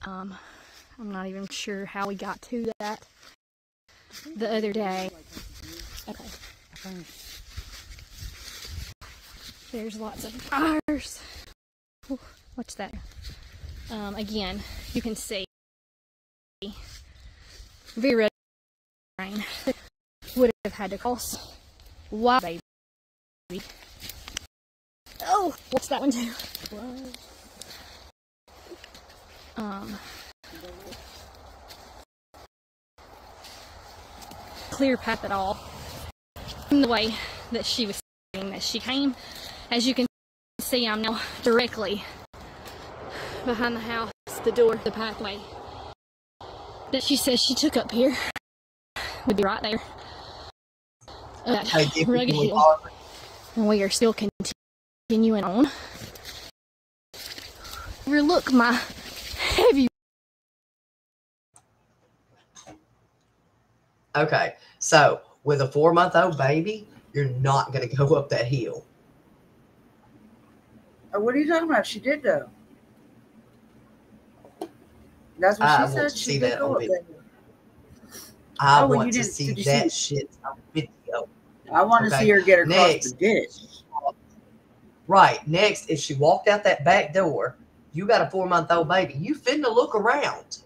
I'm not even sure how we got to that the other day. Okay. There's lots of fires. Ooh, what's that? Again, you can see very red rain. Would have had to cross. Wow, baby. Oh, what's that one too? Clear path at all. In the way that she was saying that she came. As you can see, I'm now directly behind the house, the door, the pathway that she says she took up here would be right there. That rugged hill. And we are still continuing on. Overlook my heavy. Okay, so with a 4-month-old baby, you're not going to go up that hill. What are you talking about? She did though. That's what she said. She did go up there. I want to see that shit on video. I want to see her get across the ditch. Right. Next, if she walked out that back door, you got a 4-month-old baby. You finna look around.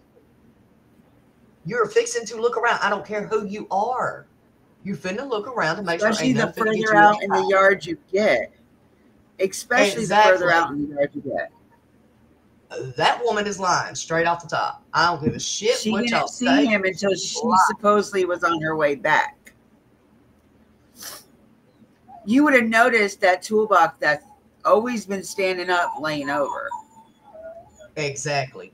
You're fixing to look around. I don't care who you are. You finna look around to make sure. Especially the further out in the yard you get. Especially the further out in the yard you get. That woman is lying straight off the top. I don't give a shit she what y'all say. She didn't see him until she supposedly was on her way back. You would have noticed that toolbox that's always been standing up, laying over. Exactly.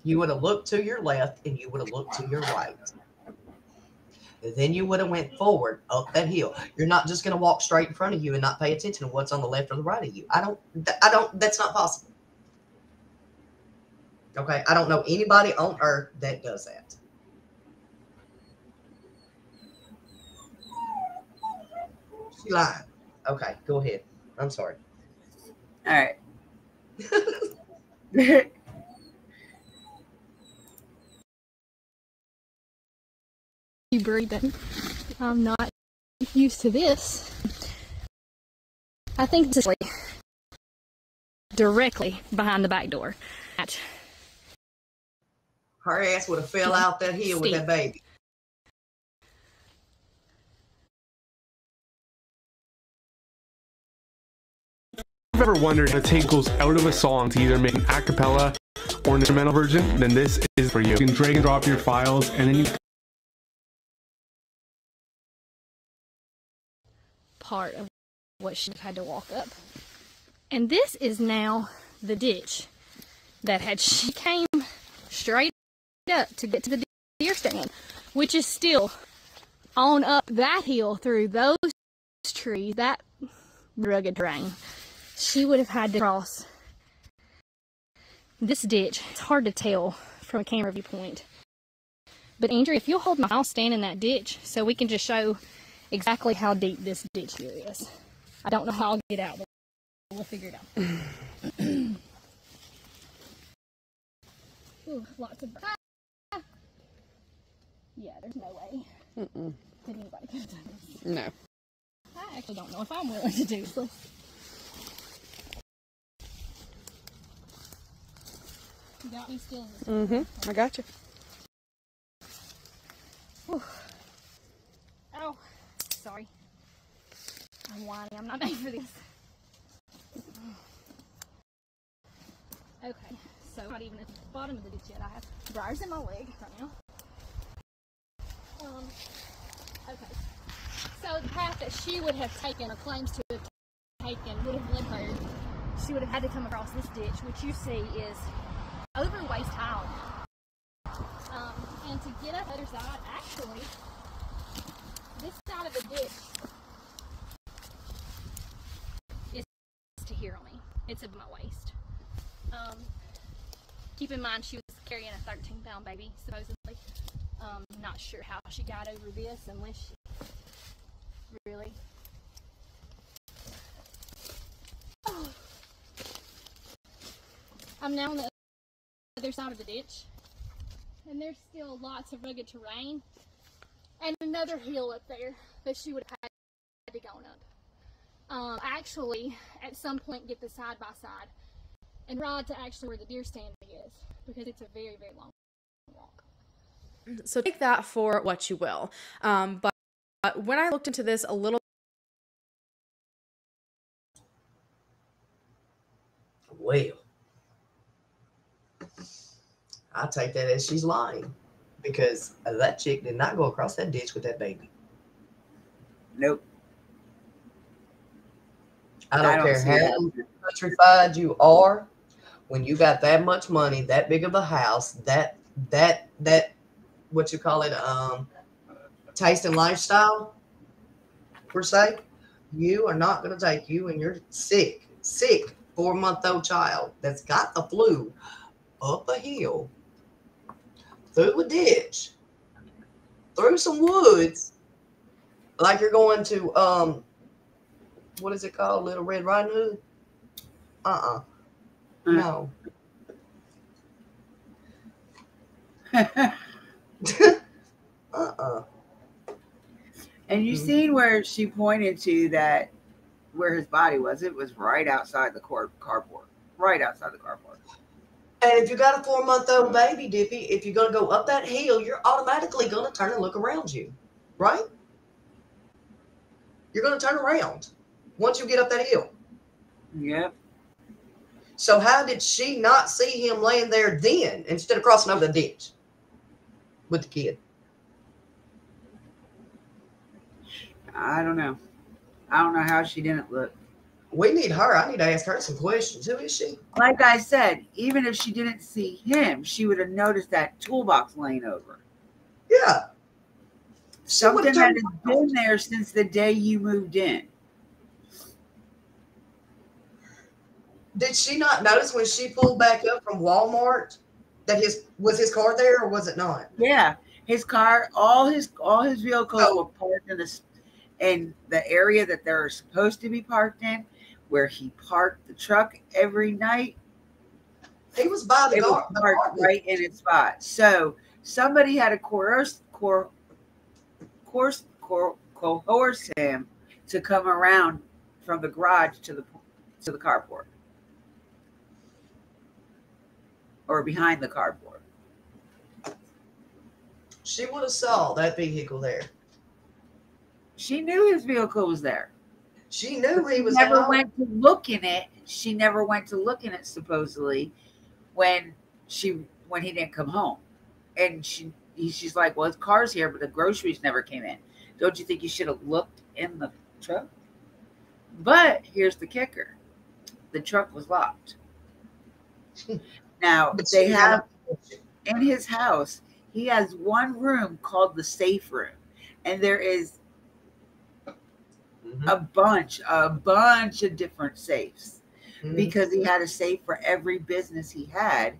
You would have looked to your left and you would have looked to your right. Then you would have went forward up that hill. You're not just going to walk straight in front of you and not pay attention to what's on the left or the right of you. That's not possible. Okay. I don't know anybody on earth that does that. She lied. Okay. Go ahead. I'm sorry. All right. Breathing. I'm not used to this. I think this is directly behind the back door. Her ass would have fell out that hill with that baby. If you've ever wondered how to take goes out of a song to either make an a cappella or an instrumental version, then this is for you. You can drag and drop your files, and then you part of what she had to walk up. And this is now the ditch that had she came straight up to get to the deer stand, which is still on up that hill through those trees. That rugged terrain. She would have had to cross this ditch. It's hard to tell from a camera viewpoint. But Andrew, if you'll hold my, I'll stand in that ditch so we can just show exactly how deep this ditch here is. I don't know how I'll get out, but we'll figure it out. Ooh, lots of yeah, there's no way that anybody could have done this. No. I actually don't know if I'm willing to do this. You got me still in this. I got you. Whew. Oh, sorry. I'm whiny. I'm not made for this. Okay, so not even at the bottom of the ditch yet. I have briars in my leg right now. Okay. So the path that she would have taken, or claims to have taken, would have led her. She would have had to come across this ditch, which you see is over waist high. And to get up the other side, actually, this side of the ditch is to here on me. It's above my waist. Keep in mind she was carrying a 13-pound baby, supposedly. Not sure how she got over this unless she really. Oh. I'm now on the other side of the ditch, and there's still lots of rugged terrain and another hill up there that she would have had to go up. Actually, at some point, get the side by side and ride to actually where the deer stand is, because it's a very, very long walk. So take that for what you will. But when I looked into this a little, Well, I take that as she's lying, because that chick did not go across that ditch with that baby. Nope. I don't care see how countrified you are. When you got that much money, that big of a house, that what you call it, taste and lifestyle, per se, you are not going to take you and your sick 4-month-old child that's got the flu up a hill, through a ditch, through some woods, like you're going to, what is it called? Little Red Riding Hood? No. And you seen where she pointed to that, where his body was? It was right outside the carport. Right outside the carport. And if you got a 4-month-old baby, Dippy, if you're going to go up that hill, you're automatically going to turn and look around you, right? You're going to turn around once you get up that hill. Yep. So how did she not see him laying there then instead of crossing over the ditch with the kid? I don't know. I don't know how she didn't look. We need her. I need to ask her some questions. Who is she? Like I said, even if she didn't see him, she would have noticed that toolbox laying over. Yeah. Something that has been there since the day you moved in. Did she not notice when she pulled back up from Walmart that his car there, or was it not? Yeah, his car, all his vehicles were parked in the area that they're supposed to be parked in, where he parked the truck every night. He was by the car, parked right in its spot. So somebody had to coerce him to come around from the garage to the carport, or behind the carport. She would have saw that vehicle there. She knew his vehicle was there. She knew he was never out. went to look in it. She never went to look in it, supposedly, when he didn't come home. And she's like, well, his car's here, but the groceries never came in. Don't you think you should have looked in the truck? But here's the kicker. The truck was locked. Now, they have, in his house, he has one room called the safe room. And there is Mhm. a bunch of different safes Mhm. because he had a safe for every business he had.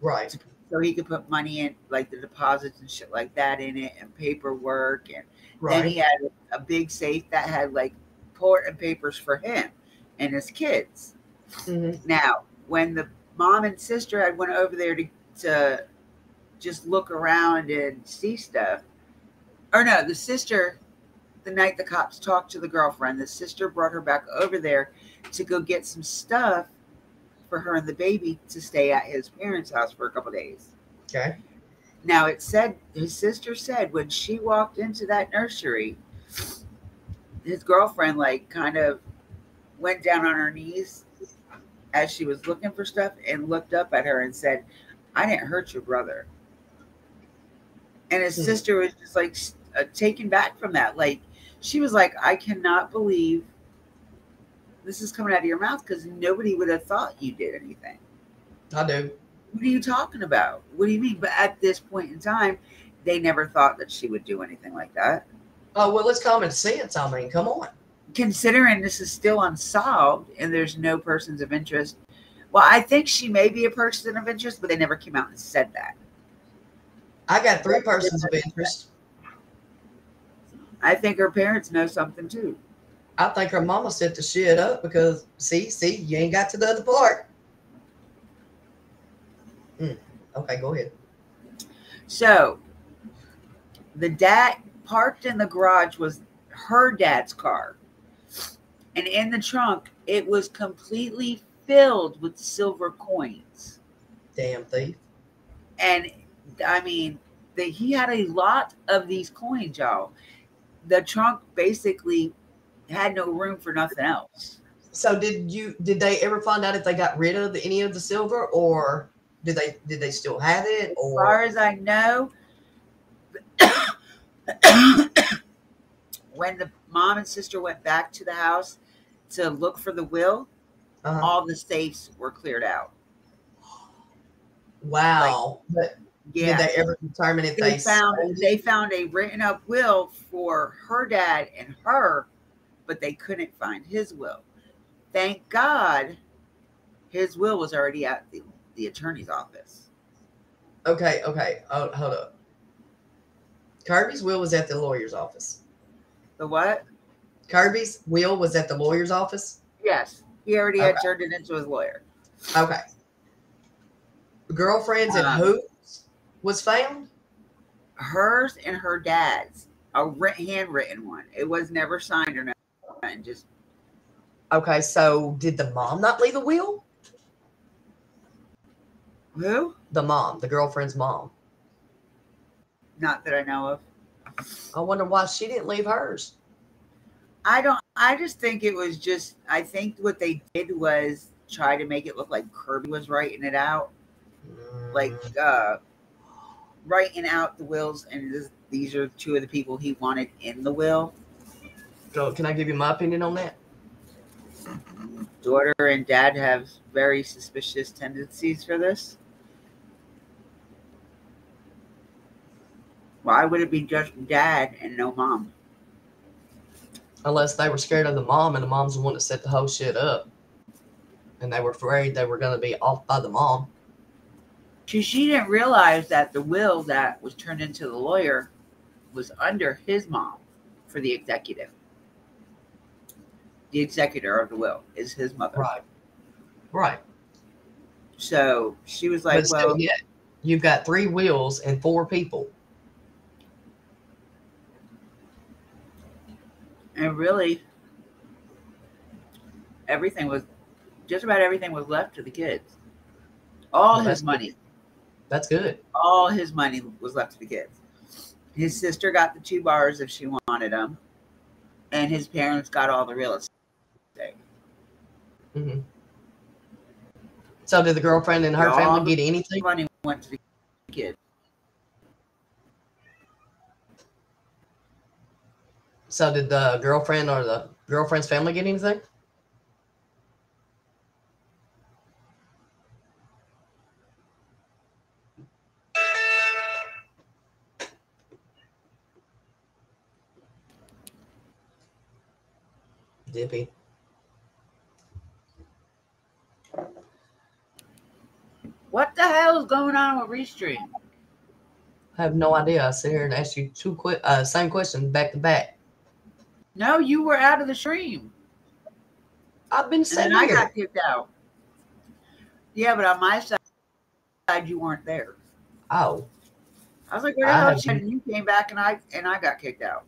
Right. So he could put money in, like the deposits and shit like that in it, and paperwork. And then Right. he had a big safe that had like important papers for him and his kids. Mhm. Now, when the mom and sister had went over there to just look around and see stuff, or no, the sister, the night the cops talked to the girlfriend, the sister brought her back over there to go get some stuff for her and the baby to stay at his parents' house for a couple days. Okay. Now it said, his sister said when she walked into that nursery, his girlfriend like kind of went down on her knees as she was looking for stuff and looked up at her and said, "I didn't hurt your brother." And his Hmm. sister was just like taken back from that. Like she was like, "I cannot believe this is coming out of your mouth because nobody would have thought you did anything." I do. What are you talking about? What do you mean? But at this point in time, they never thought that she would do anything like that. Oh, well, it's common sense. I mean, come on. Considering this is still unsolved and there's no persons of interest. Well, I think she may be a person of interest, but they never came out and said that. I got 3 persons of interest. I think her parents know something too. I think her mama set the shit up because, see, you ain't got to the other part. Okay, go ahead. So the dad parked in the garage was her dad's car. And in the trunk, it was completely filled with silver coins. Damn thief. And I mean, he had a lot of these coins, y'all. The trunk basically had no room for nothing else. So did they ever find out if they got rid of any of the silver, or did they still have it? As Or far as I know, when the mom and sister went back to the house to look for the will, all the safes were cleared out. Wow. But Yeah. did they ever determine if They found a written up will for her dad and her, but they couldn't find his will. Thank God his will was already at the attorney's office. Okay. Oh, hold up. Kirby's will was at the lawyer's office. The what? Kirby's will was at the lawyer's office? Yes. He already had turned it into his lawyer. Okay. Girlfriends and who was found? Hers and her dad's. A handwritten one. It was never signed or nothing. Just okay. So did the mom not leave a will? Who? The mom, the girlfriend's mom. Not that I know of. I wonder why she didn't leave hers. I just think it was just, I think what they did was try to make it look like Kirby was writing it out. Like, writing out the wills, and these are 2 of the people he wanted in the will. So can I give you my opinion on that? Daughter and dad have very suspicious tendencies for this. Why would it be just dad and no mom? Unless they were scared of the mom, and the mom's the one that set the whole shit up. And they were afraid they were going to be off by the mom. She didn't realize that the will that was turned into the lawyer was under his mom for the executive. The executor of the will is his mother. Right. So she was like, but still, yeah, you've got 3 wills and 4 people. And really, just about everything was left to the kids. All his money. That's good. All his money was left to the kids. His sister got the 2 bars if she wanted them. And his parents got all the real estate. Mm-hmm. So did the girlfriend and her family get anything? Money went to the kids. So did the girlfriend or the girlfriend's family get anything? Dippy. What the hell is going on with Restream? I have no idea. I sit here and ask you same question back to back. No, you were out of the stream. I've been And sitting then I here. got kicked out. Yeah, but on my side, you weren't there. Oh, I was like, where the hell is she? And you came back and I got kicked out.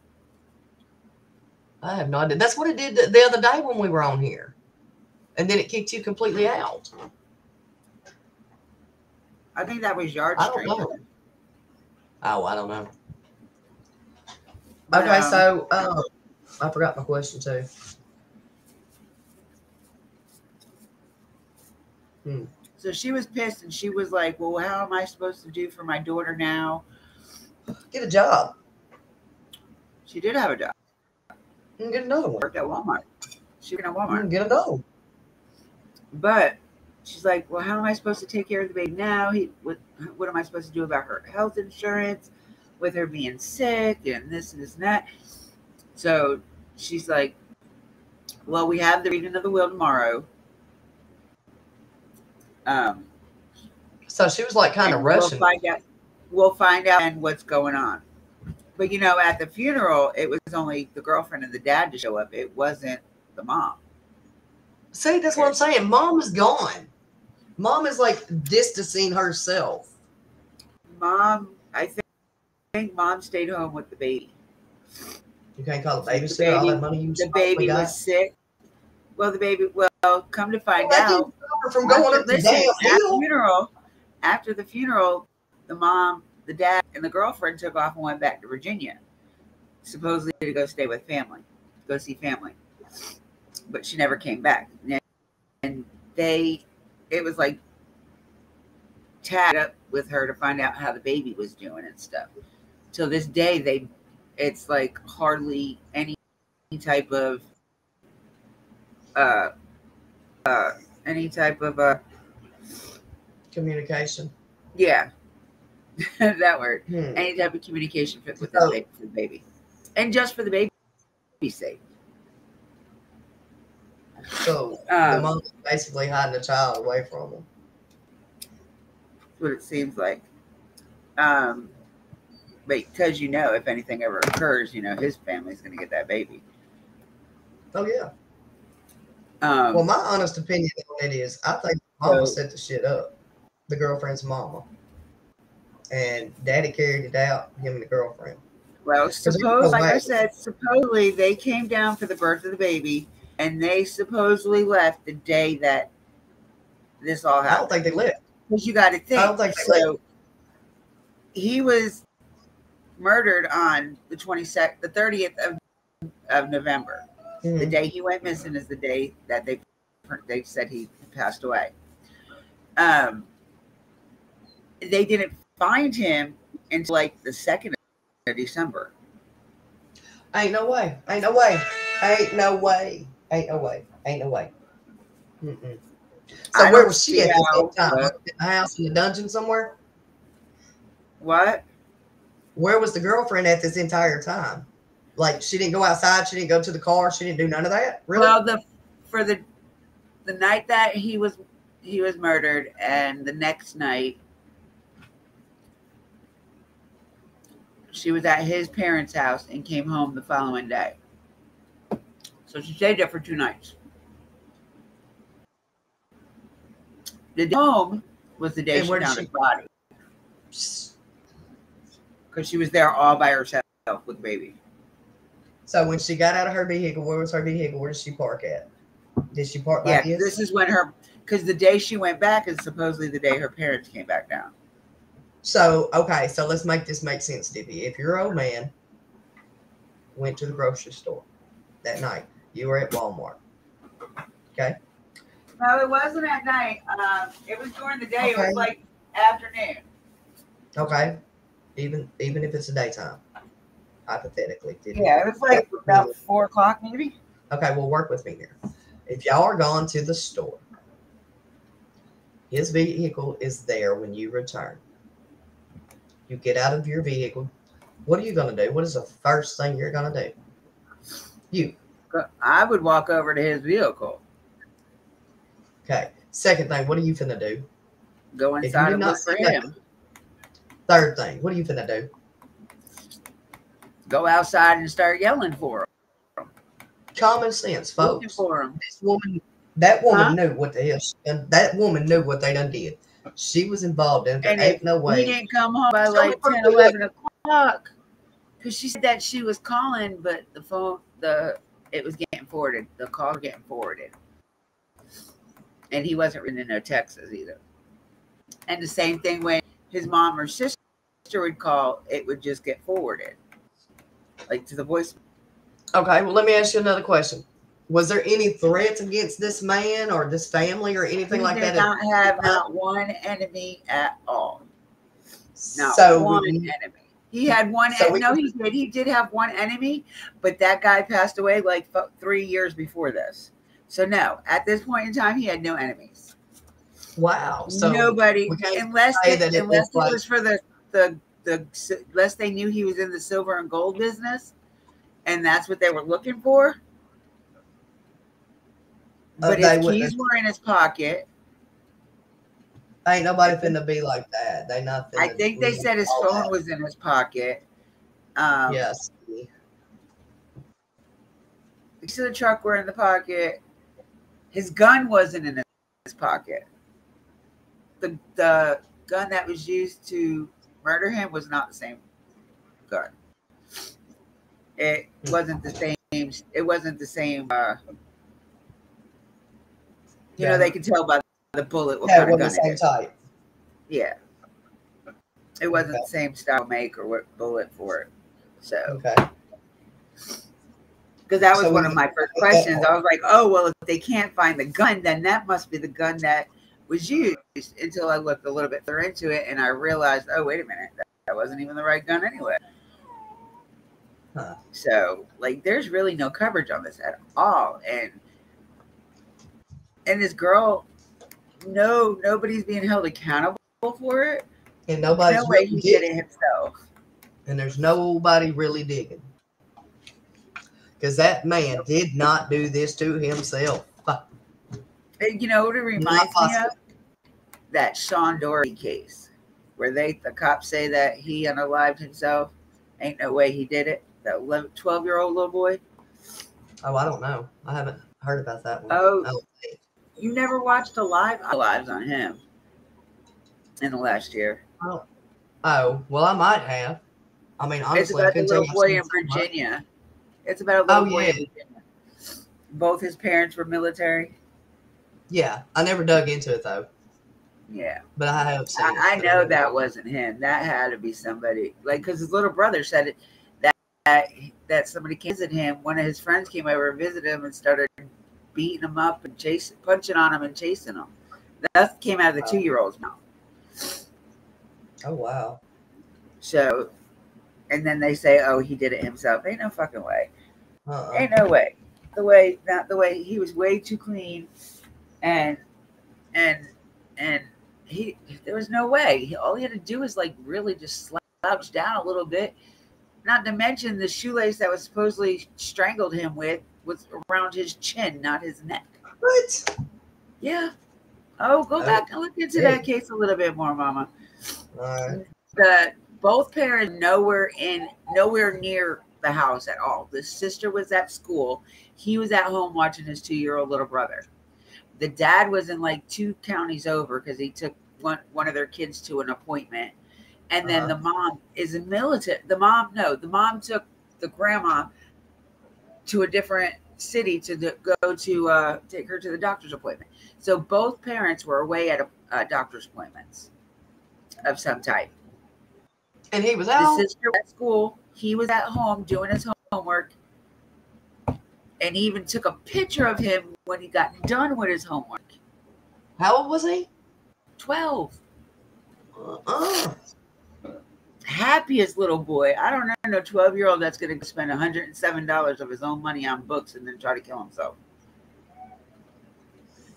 I have no idea. That's what it did the other day when we were on here. And then it kicked you completely out. I think that was Yard I don't Stream. know. Oh, I don't know. But, Okay, so I forgot my question too. So she was pissed and she was like, well, how am I supposed to do for my daughter now? Get a job. She did have a job. And get another one. Worked at Walmart. She worked at Walmart. Get another one. But she's like, well, how am I supposed to take care of the baby now? What am I supposed to do about her health insurance with her being sick and this and that? So she's like, well, we have the reading of the will tomorrow. So she was like kind of rushing. We'll find out what's going on. But at the funeral, it was only the girlfriend and the dad to show up. It wasn't the mom. See, that's what I'm saying. Mom is gone. Mom is like distancing herself. Mom, I think mom stayed home with the baby. You can't call the babysitter all that money you The baby was sick. Well, come to find out. From going up the damn after the funeral, the mom, the dad, and the girlfriend took off and went back to Virginia, supposedly to go stay with family, go see family. But she never came back. And it was like tagged up with her to find out how the baby was doing and stuff. Till this day, it's like hardly any type of communication. Yeah. That word. Any type of communication with the baby. And just for the baby's sake. So the mom is basically hiding the child away from them. That's what it seems like. But because if anything ever occurs, his family's going to get that baby. Oh yeah. Well, my honest opinion on it is, I think mama set the shit up. The girlfriend's mama. And daddy carried it out, him and the girlfriend. Well, supposedly they came down for the birth of the baby, and they supposedly left the day that this all happened. I don't think they left. Because you got to think. I don't think they left. He was murdered on the 30th of November. The day he went missing is the day that they said he passed away. They didn't find him until like the 2nd of December. Ain't no way. Ain't no way. Ain't no way. Ain't no way. Ain't no way. So where was she at the same time? In the house, in the dungeon somewhere? What? Where was the girlfriend at this entire time? Like, she didn't go outside, she didn't go to the car, she didn't do none of that? Really? Well, for the night that he was murdered, and the next night she was at his parents' house and came home the following day. So she stayed there for 2 nights. The day home was the day she found his body. Because she was there all by herself with the baby. So when she got out of her vehicle, where was her vehicle? Where did she park at? Did she park like this? This is when because the day she went back is supposedly the day her parents came back down. So, okay, so let's make this make sense, Dippy. If your old man went to the grocery store that night, you were at Walmart, okay? No, it wasn't at night. It was during the day. Okay. It was like afternoon. Okay, even if it's the daytime, hypothetically. It was like about 4 o'clock maybe. Okay, well, work with me here. If y'all are gone to the store, his vehicle is there when you return. You get out of your vehicle. What are you going to do? What is the first thing you're going to do? I would walk over to his vehicle, Okay. Second thing, what are you finna do? go If you inside did and not look for see him. Third thing, what are you finna do? Go outside and start yelling for him, Common sense, looking folks. for him. That woman Huh? knew what the hell. That woman knew what they done did. She was involved in it. There And ain't if no he way. didn't come home by Show me like proof 10, he 11 o'clock, because she said that she was calling, but the phone, it was getting forwarded. The call was getting forwarded. And he wasn't reading no texts either. And the same thing when his mom or sister would call, it would just get forwarded, like to the voice. Okay, well, let me ask you another question. Was there any threats against this man or this family or anything He like did that? not have not one enemy at all. Not So one we- enemy. He had one. So we- No, he did. He did have one enemy, but that guy passed away like 3 years before this. So no, at this point in time, he had no enemies. Wow. So Nobody, we can't unless say it, that it unless was it was for the unless they knew he was in the silver and gold business, and that's what they were looking for. But they his wouldn't keys were in his pocket. ain't nobody finna be like that. They not finna I think they leave said his all phone that. was in his pocket. Yes. Keys of the truck were in the pocket. His gun wasn't in his pocket. The gun that was used to murder him was not the same gun. It wasn't the same. It wasn't the same. You know, they could tell by the bullet what Yeah, kind it of gun wasn't the it same is. type. Yeah, it wasn't Okay. the same style make or what bullet for it. So, Okay. because that was So one we- of my first questions. I was like, oh, well, if they can't find the gun, then that must be the gun that was used, until I looked a little bit further into it and I realized, oh, wait a minute, that wasn't even the right gun anyway. Huh. So, like, there's really no coverage on this at all. And this girl, nobody's being held accountable for it. And nobody's No way really he did digging. it himself. And there's nobody really digging. Because that man did not do this to himself. And you know what it reminds me of? That Sean Doherty case, where the cops say that he unalived himself. Ain't no way he did it. That 12-year-old little boy. Oh, I don't know. I haven't heard about that one. Oh, you never watched Lives on him in the last year? Oh, well, I might have. I mean, honestly, It's about I the couldn't tell little you boy I've in seen so much. Virginia. It's about a little Oh, boy yeah. in Virginia. Both his parents were military. Yeah, I never dug into it though, Yeah. but I have seen it. I know that wasn't him. That had to be somebody, like, because his little brother said it, that somebody came to visit him. One of his friends came over and visited him and started beating him up and punching on him and chasing him. That came out of the 2-year-old's mouth. Oh, wow. So, and then they say, "Oh, he did it himself." Ain't no fucking way. Uh-uh. Ain't no way. Not the way. He was way too clean, and there was no way. All he had to do was like really just slouch down a little bit. Not to mention the shoelace that was supposedly strangled him with was around his chin, not his neck. What? Yeah. Oh, go back and look into that case a little bit more, Mama. All right. Both parents nowhere near the house at all. The sister was at school. He was at home watching his 2-year-old little brother. The dad was in like 2 counties over because he took one of their kids to an appointment. And then the mom is in military. The mom took the grandma to a different city to go to take her to the doctor's appointment. So both parents were away at a doctor's appointments of some type. And he was The out. sister was at school. He was at home doing his homework. And he even took a picture of him when he got done with his homework. How old was he? 12. Uh-uh. Happiest little boy. I don't know no 12-year-old that's going to spend $107 of his own money on books and then try to kill himself.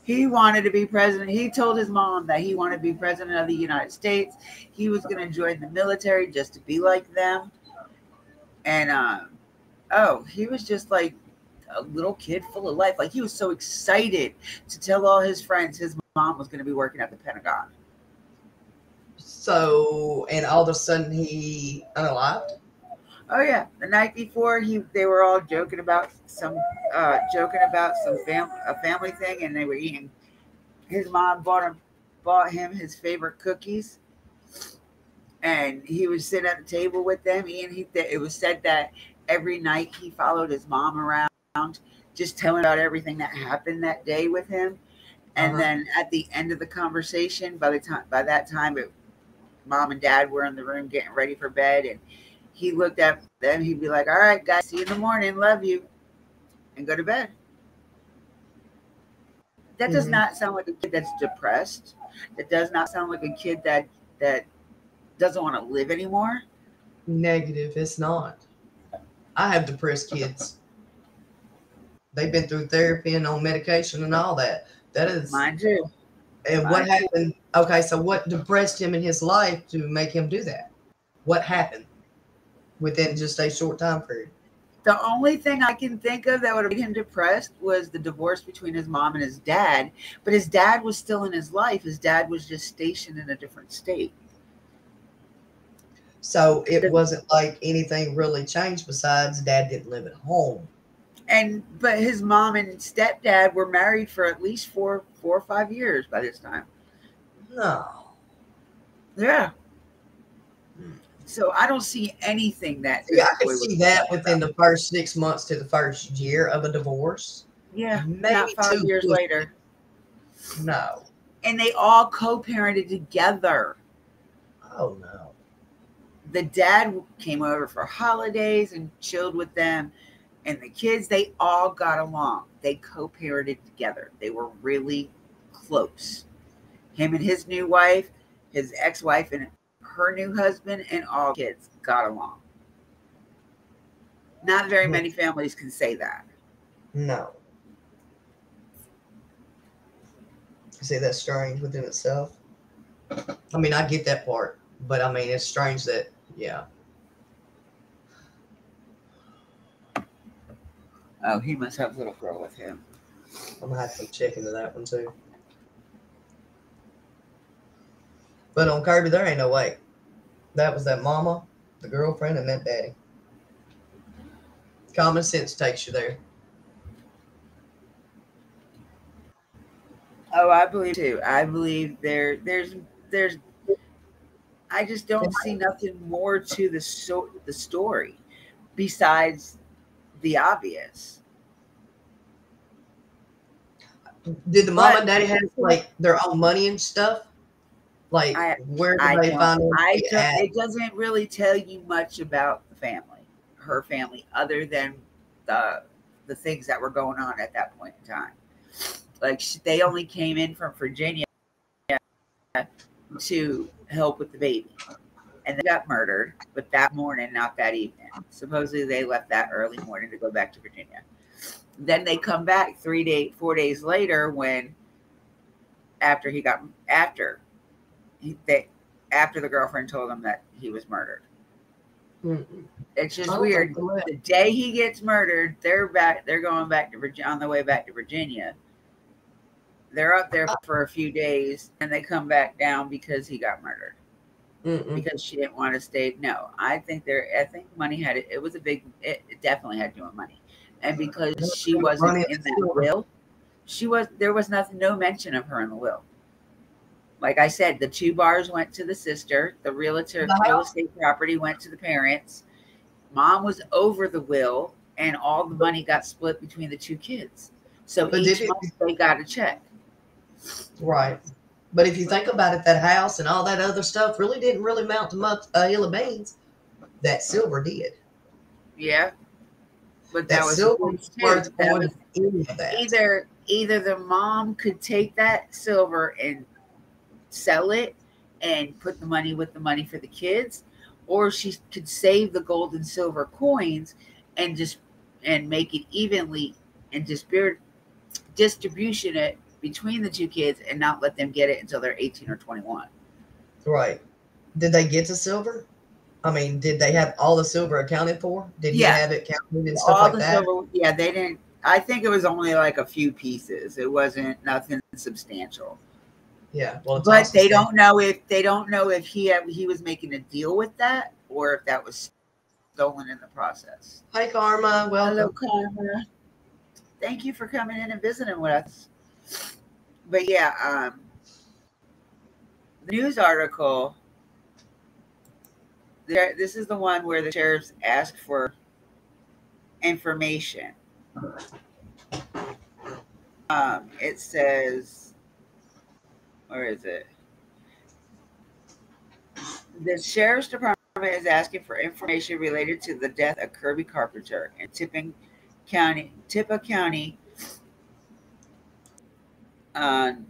He wanted to be president. He told his mom that he wanted to be president of the United States. He was going to join the military just to be like them. And, he was just like a little kid full of life. Like he was so excited to tell all his friends his mom was going to be working at the Pentagon. So, and all of a sudden he unalived? Oh yeah, the night before they were all joking about some family thing, and they were eating. His mom bought him his favorite cookies, and he was sitting at the table with them. It was said that every night he followed his mom around, just telling about everything that happened that day with him. And then at the end of the conversation, by that time, mom and dad were in the room getting ready for bed, and he looked at them. He'd be like, "All right, guys, see you in the morning. Love you," and go to bed. That does not sound like a kid that's depressed. That does not sound like a kid that doesn't want to live anymore. Negative. It's not. I have depressed kids. They've been through therapy and on medication and all that. That is mine too. And what happened? Okay, so what depressed him in his life to make him do that? What happened within just a short time period? The only thing I can think of that would have made him depressed was the divorce between his mom and his dad. But his dad was still in his life. His dad was just stationed in a different state. So it wasn't like anything really changed besides dad didn't live at home. But his mom and stepdad were married for at least four or 5 years by this time. No. Yeah. So I don't see anything that. Yeah, I can see that within the first 6 months to the first year of a divorce. Yeah, maybe not 5 years later. No. And they all co-parented together. Oh no. The dad came over for holidays and chilled with them. And the kids, they all got along. They co-parented together. They were really close. Him and his new wife, his ex-wife and her new husband, and all kids got along. Not very many families can say that. No. See, that's strange within itself. I mean, I get that part, but I mean, it's strange that, yeah. Oh, he must have a little girl with him. I'm gonna have to check into that one too. But on Kirby, there ain't no way. That was that mama, the girlfriend, and that daddy. Common sense takes you there. Oh, I believe too. I believe there's. I just don't see nothing more to the story besides the obvious. Did the mom and daddy have like their own money and stuff? Like, where did they find it? It doesn't really tell you much about the family, her family, other than the things that were going on at that point in time. Like, they only came in from Virginia to help with the baby, and they got murdered, but that morning, not that evening. Supposedly, they left that early morning to go back to Virginia. Then they come back 4 days later, when after the girlfriend told him that he was murdered. Mm-mm. It's just weird. The day he gets murdered, they're going back to Virginia, on the way back to Virginia. They're up there for a few days, and they come back down because he got murdered. Mm-mm. Because she didn't want to stay. No, I think money had it. It was it definitely had to do with money. And because she wasn't in that will, there was no mention of her in the will. Like I said, the 2 bars went to the sister, the real estate property went to the parents. Mom was over the will, and all the money got split between the 2 kids. So each month they got a check. Right. But if you think about it, that house and all that other stuff really didn't really mount to much a hill of beans. That silver did. Yeah. But that was silver worth more than any of that. Either the mom could take that silver and sell it and put the money with the money for the kids, or she could save the gold and silver coins and make it evenly and distribution it between the 2 kids and not let them get it until they're 18 or 21. Right. Did they get to silver? I mean, did they have all the silver accounted for? Did he have it counted and stuff like that? Silver, yeah, they didn't. I think it was only like a few pieces. It wasn't nothing substantial. Yeah. Well, it's But also they said- don't know if he was making a deal with that or if that was stolen in the process. Hi, Karma. Welcome. Hello, Karma. Thank you for coming in and visiting with us. But yeah, the news article. This is the one where the sheriffs ask for information. It says, where is it? The sheriff's department is asking for information related to the death of Kirby Carpenter in Tippah County. On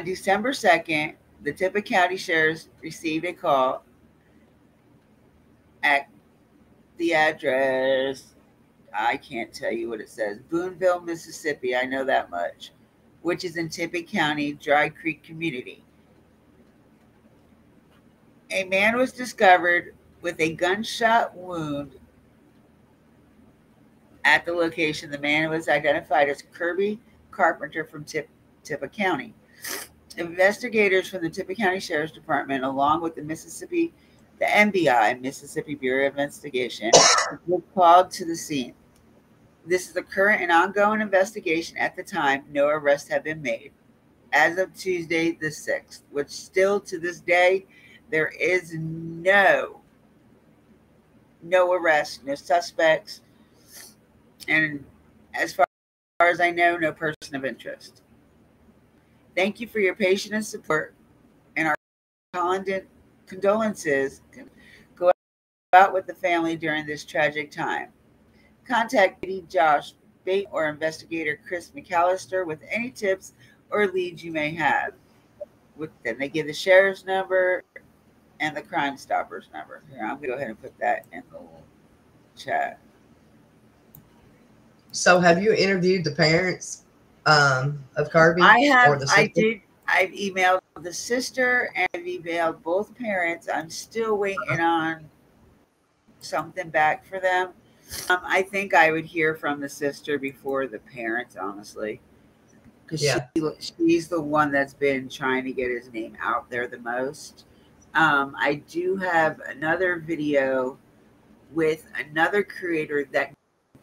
December 2nd, the Tippah County Sheriff's received a call at the address. I can't tell you what it says. Boonville, Mississippi. I know that much, which is in Tippah County, Dry Creek community. A man was discovered with a gunshot wound at the location. The man was identified as Kirby Carpenter from Tippah County. Investigators from the Tippah County Sheriff's Department, along with the MBI, Mississippi Bureau of Investigation, were called to the scene. This is a current and ongoing investigation. At the time, no arrests have been made. As of Tuesday the 6th, which still to this day, there is no arrest, no suspects, and as far as I know, no person of interest. Thank you for your patience and support, and our condolences go out with the family during this tragic time. Contact Katie Josh Bate or investigator Chris McAllister with any tips or leads you may have. Then they give the sheriff's number and the Crime Stoppers number. Here, I'm going to go ahead and put that in the chat. So, have you interviewed the parents of Kirby? I have. Or the sister? I did. I've emailed the sister and I've emailed both parents. I'm still waiting on something back for them. I think I would hear from the sister before the parents, honestly, because she's the one that's been trying to get his name out there the most. I do have another video with another creator that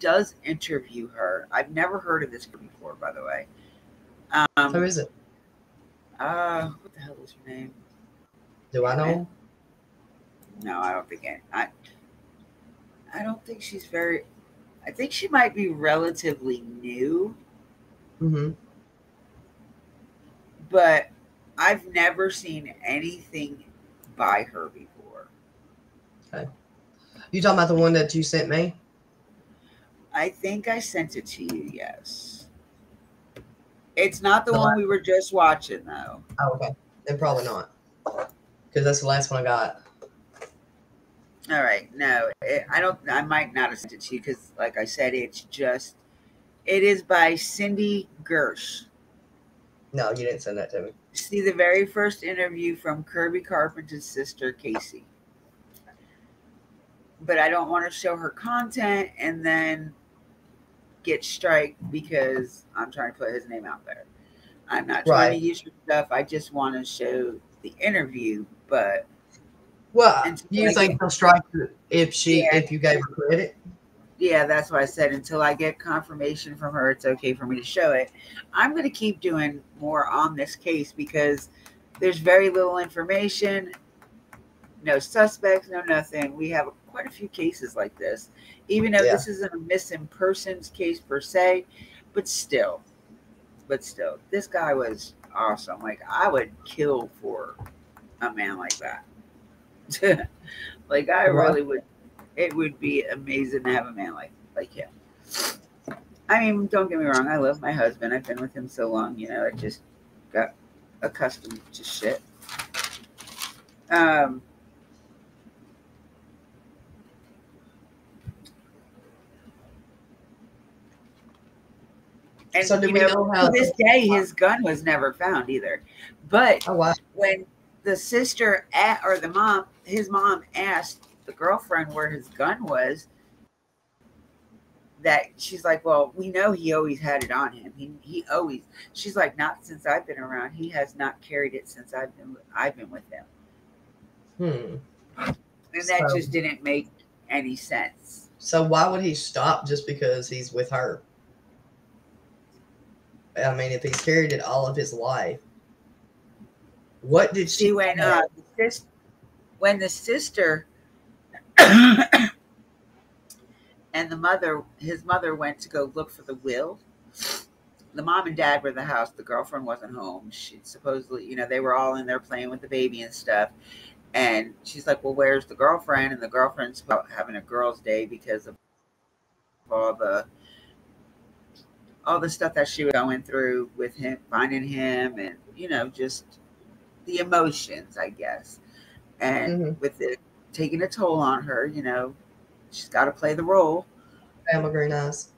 does interview her. I've never heard of this before, by the way. Who is it? What the hell is her name? Do I know? No, I don't think I don't think she's very. I think she might be relatively new. Mm-hmm. But I've never seen anything by her before. Okay. You talking about the one that you sent me? I think I sent it to you, yes. It's not the one we were just watching, though. Oh, okay. Then probably not. Because that's the last one I got. All right. No, I might not have sent it to you because, like I said, it is by Cindy Gersh. No, you didn't send that to me. See the very first interview from Kirby Carpenter's sister, Casey. But I don't want to show her content and then get striked because I'm trying to put his name out there. I'm not trying to use your stuff. I just want to show the interview, but you think they'll strike her if you gave her credit? Yeah, that's why I said until I get confirmation from her, it's okay for me to show it. I'm going to keep doing more on this case because there's very little information, no suspects, no nothing. We have quite a few cases like this, even though this isn't a missing persons case per se, but still, this guy was awesome. Like, I would kill for a man like that. Like, I really would. It would be amazing to have a man like him. I mean, don't get me wrong. I love my husband. I've been with him so long, I just got accustomed to shit. And so do we know how to this day his gun was never found either. But when the sister his mom asked the girlfriend where his gun was, that she's like, well, we know he always had it on him. He always. She's like, not since I've been around. He has not carried it since I've been with him. And that just didn't make any sense. So why would he stop just because he's with her? I mean, if he's carried it all of his life, what did she? When the sister and his mother went to go look for the will. The mom and dad were in the house. The girlfriend wasn't home. She supposedly, they were all in there playing with the baby and stuff. And she's like, well, where's the girlfriend? And the girlfriend's about having a girl's day because of all the stuff that she was going through with him, finding him, and, just the emotions, I guess. And with it taking a toll on her, she's got to play the role. Bama Green Eyes.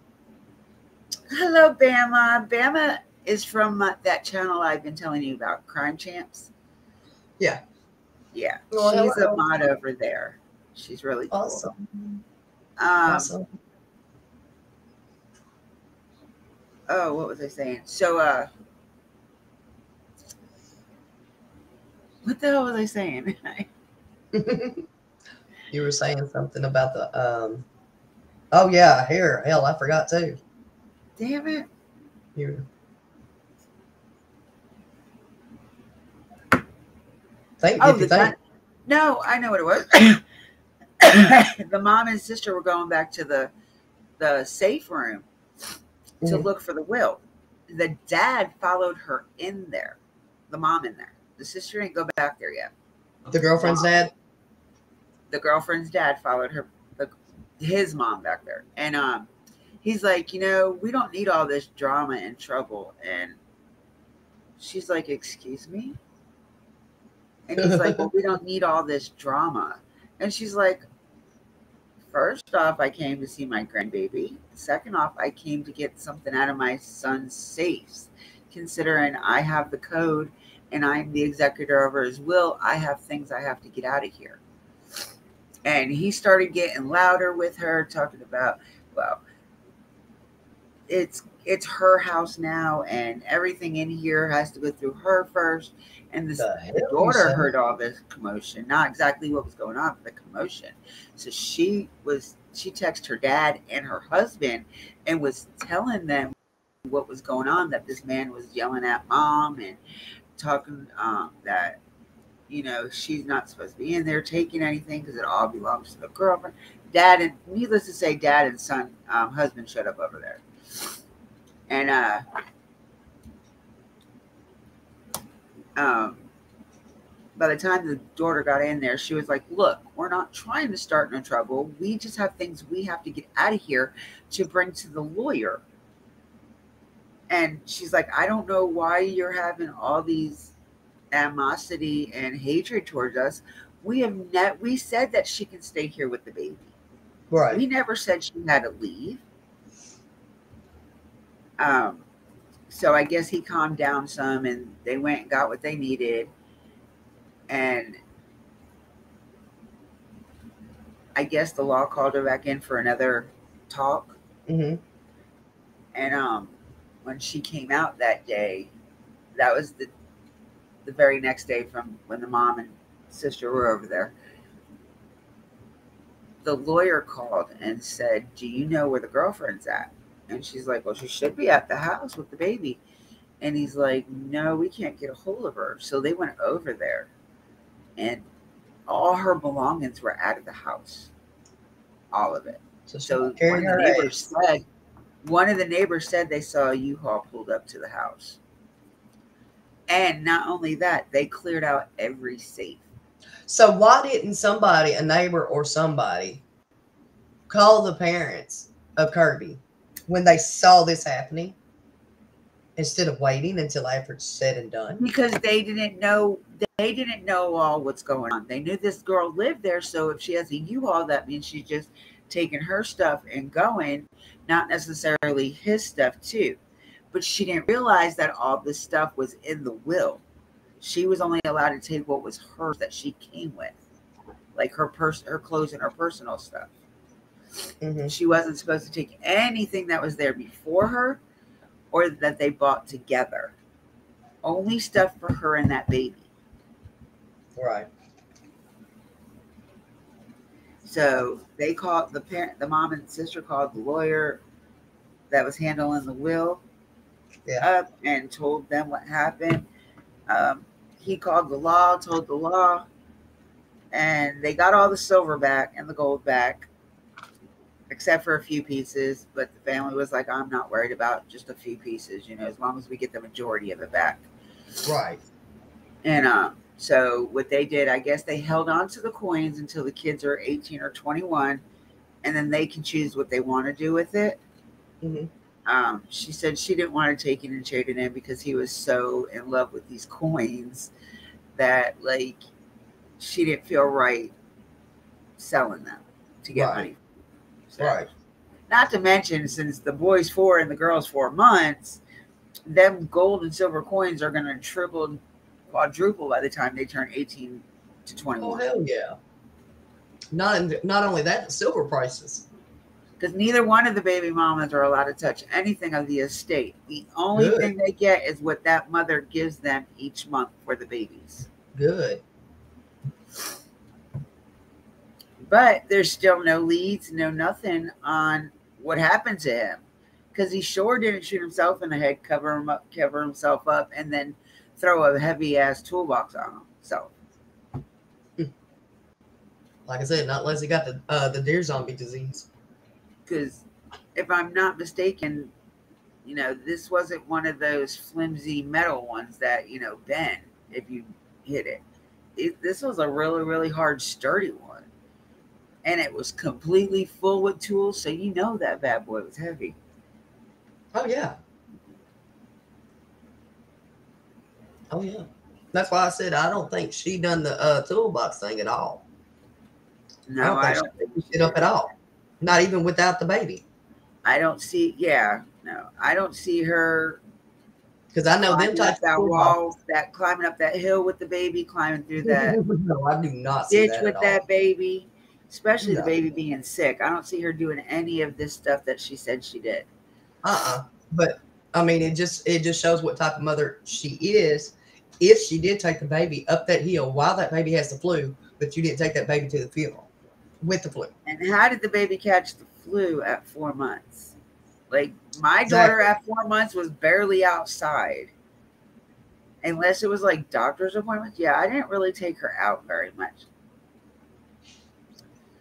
Hello, Bama. Bama is from that channel I've been telling you about, Crime Champs. Yeah. Yeah. Well, she's a mod over there. She's really cool. Awesome. Awesome. Oh, what was I saying? So, what the hell was I saying? You were saying something about the oh yeah, hair. Hell, I forgot too. Damn it. You. No, I know what it was. The mom and sister were going back to the safe room to look for the will. The dad followed her in there. The mom in there. The sister didn't go back there yet. The girlfriend's dad? The girlfriend's dad followed his mom back there. And he's like, we don't need all this drama and trouble. And she's like, excuse me? And he's like, well, we don't need all this drama. And she's like, first off, I came to see my grandbaby. Second off, I came to get something out of my son's safes. Considering I have the code and I'm the executor over his will, I have things I have to get out of here. And he started getting louder with her, talking about, well, it's her house now, and everything in here has to go through her first. And the daughter heard all this commotion, not exactly what was going on, but the commotion. So she texted her dad and her husband and was telling them what was going on, that this man was yelling at mom and talking that, she's not supposed to be in there taking anything because it all belongs to the girlfriend. Dad, and needless to say, dad and son, husband showed up over there. And by the time the daughter got in there, she was like, look, we're not trying to start no trouble. We just have things we have to get out of here to bring to the lawyer. And she's like, I don't know why you're having all these animosity and hatred towards us. We said that she can stay here with the baby. Right. We never said she had to leave. So I guess he calmed down some, and they went and got what they needed. And I guess the law called her back in for another talk. Mm-hmm. And when she came out that day, that was the very next day from when the mom and sister were over there. The lawyer called and said, do you know where the girlfriend's at? And she's like, well, she should be at the house with the baby. And he's like, no, we can't get a hold of her. So they went over there, and all her belongings were out of the house. All of it. So one of the neighbors said they saw a U-Haul pulled up to the house. And not only that, they cleared out every safe. So why didn't somebody, a neighbor or somebody, call the parents of Kirby when they saw this happening instead of waiting until after it's said and done? Because they didn't know all what's going on. They knew this girl lived there, so if she has a U-Haul, that means she's just taking her stuff and going, not necessarily his stuff too. But she didn't realize that all this stuff was in the will. She was only allowed to take what was hers that she came with, like her clothes and her personal stuff. Mm-hmm. She wasn't supposed to take anything that was there before her or that they bought together. Only stuff for her and that baby. Right. So they called the mom and sister called the lawyer that was handling the will up and told them what happened. He called the law, told the law, and they got all the silver back and the gold back, except for a few pieces. But the family was like, I'm not worried about just a few pieces, as long as we get the majority of it back. Right. And so what they did, I guess they held on to the coins until the kids are 18 or 21, and then they can choose what they want to do with it. Mm-hmm. She said she didn't want to take it and trade it in because he was so in love with these coins that, like, she didn't feel right selling them to get money. So, Right. Not to mention, since the boy's 4 and the girl's 4 months, them gold and silver coins are going to triple, quadruple by the time they turn 18 to 21. Oh, hell yeah. Not only that, the silver prices. Because neither one of the baby mamas are allowed to touch anything of the estate. The only thing they get is what that mother gives them each month for the babies. Good. But there's still no leads, no nothing on what happened to him. Because he sure didn't shoot himself in the head, cover himself up, and then throw a heavy-ass toolbox on himself. Like I said, not unless he got the deer zombie disease. Because if I'm not mistaken, this wasn't one of those flimsy metal ones that, bend if you hit it. This was a really, really hard, sturdy one. And it was completely full with tools, so that bad boy was heavy. Oh, yeah. Oh, yeah. That's why I said I don't think she done the toolbox thing at all. No, I don't think she shit up at all. Not even without the baby. I don't see, I don't see her. Because I know them types that wall, that climbing up that hill with the baby, climbing through that. No, I do not see ditch that with at that all. baby, especially the baby being sick. I don't see her doing any of this stuff that she said she did. But I mean, it just shows what type of mother she is. If she did take the baby up that hill while that baby has the flu, but you didn't take that baby to the funeral with the flu. And how did the baby catch the flu at 4 months? Like, my daughter at 4 months was barely outside. Unless it was like doctor's appointments. Yeah, I didn't really take her out very much.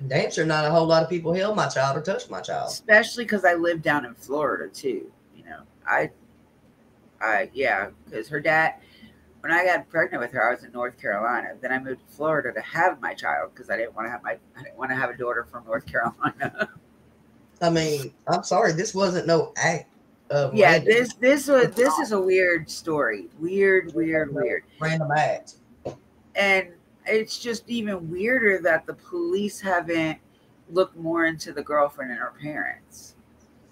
Damn sure not a whole lot of people held my child or touched my child. Especially because I lived down in Florida too. Because her dad, when I got pregnant with her, I was in North Carolina. Then I moved to Florida to have my child because I didn't want to have a daughter from North Carolina. I mean, I'm sorry, this wasn't no act of this is a weird story. Weird. Random act. And it's just even weirder that the police haven't looked more into the girlfriend and her parents.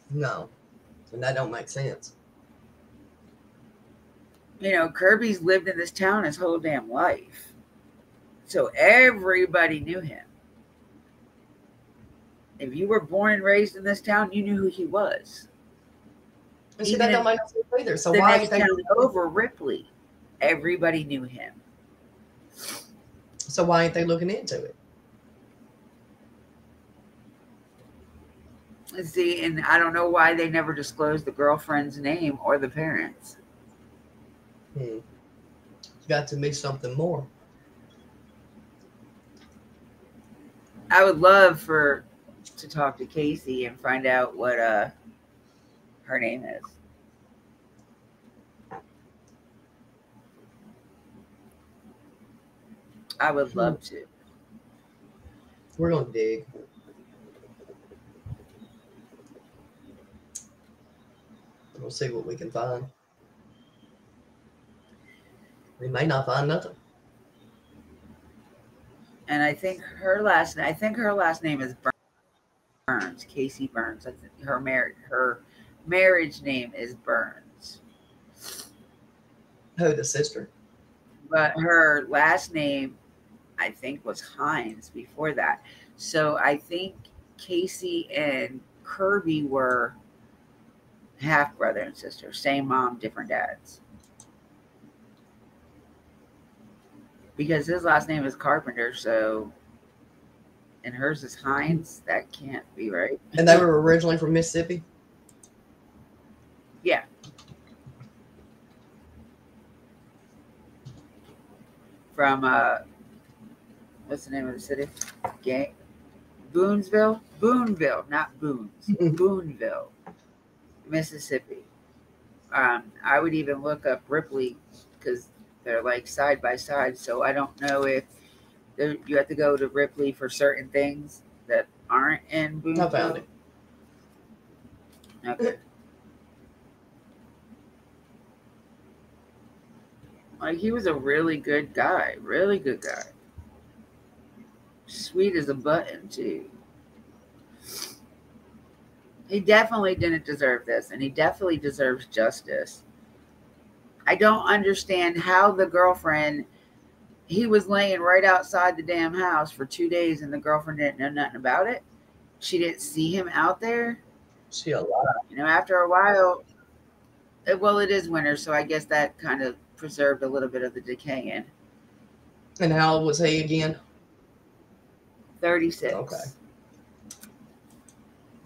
No. And that don't make sense. Kirby's lived in this town his whole damn life. So everybody knew him. If you were born and raised in this town, you knew who he was. And that don't make sense either. So the why next town over, Ripley, everybody knew him. So why ain't they looking into it? See, and I don't know why they never disclosed the girlfriend's name or the parents. Got to be something more. I would love to talk to Casey and find out what her name is. I would love to. We're gonna dig. We'll see what we can find. We may not find nothing. And I think her last name is Burns, Casey Burns. I think her marriage name is Burns. Who, the sister? But her last name, I think, was Hines before that. So I think Casey and Kirby were half brother and sister, same mom, different dads. Because his last name is Carpenter, so, and hers is Hines. That can't be right. And they were originally from Mississippi? Yeah. From, what's the name of the city? Boonville, not Boones. Boonville, Mississippi. I would even look up Ripley because they're like side by side. So I don't know if you have to go to Ripley for certain things that aren't in Boonville. I found it. Okay. Like, he was a really good guy. Really good guy. Sweet as a button, too. He definitely didn't deserve this, and he definitely deserves justice. I don't understand how the girlfriend, he was laying right outside the damn house for 2 days, and the girlfriend didn't know nothing about it. She didn't see him out there. See a lot. You know, after a while, well, it is winter, so I guess that kind of preserved a little bit of the decaying. And how old was he again? 36. Okay.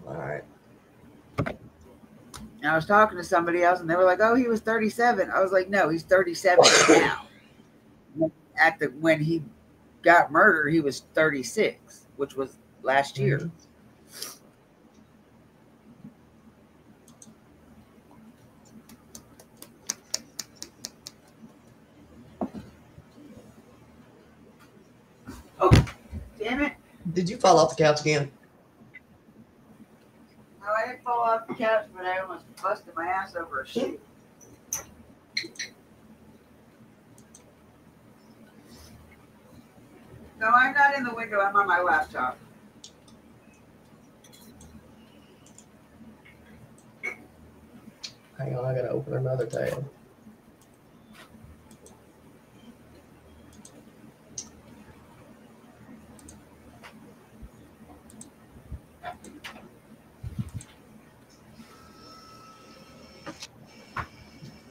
All right. And I was talking to somebody else, and they were like, "Oh, he was 37." I was like, "No, he's 37 now." When he got murdered, he was 36, which was last year. Mm-hmm. Oh, damn it. Did you fall off the couch again? No, I didn't fall off the couch, but I almost busted my ass over a shoe. No, I'm not in the window. I'm on my laptop. Hang on, I gotta open another tab.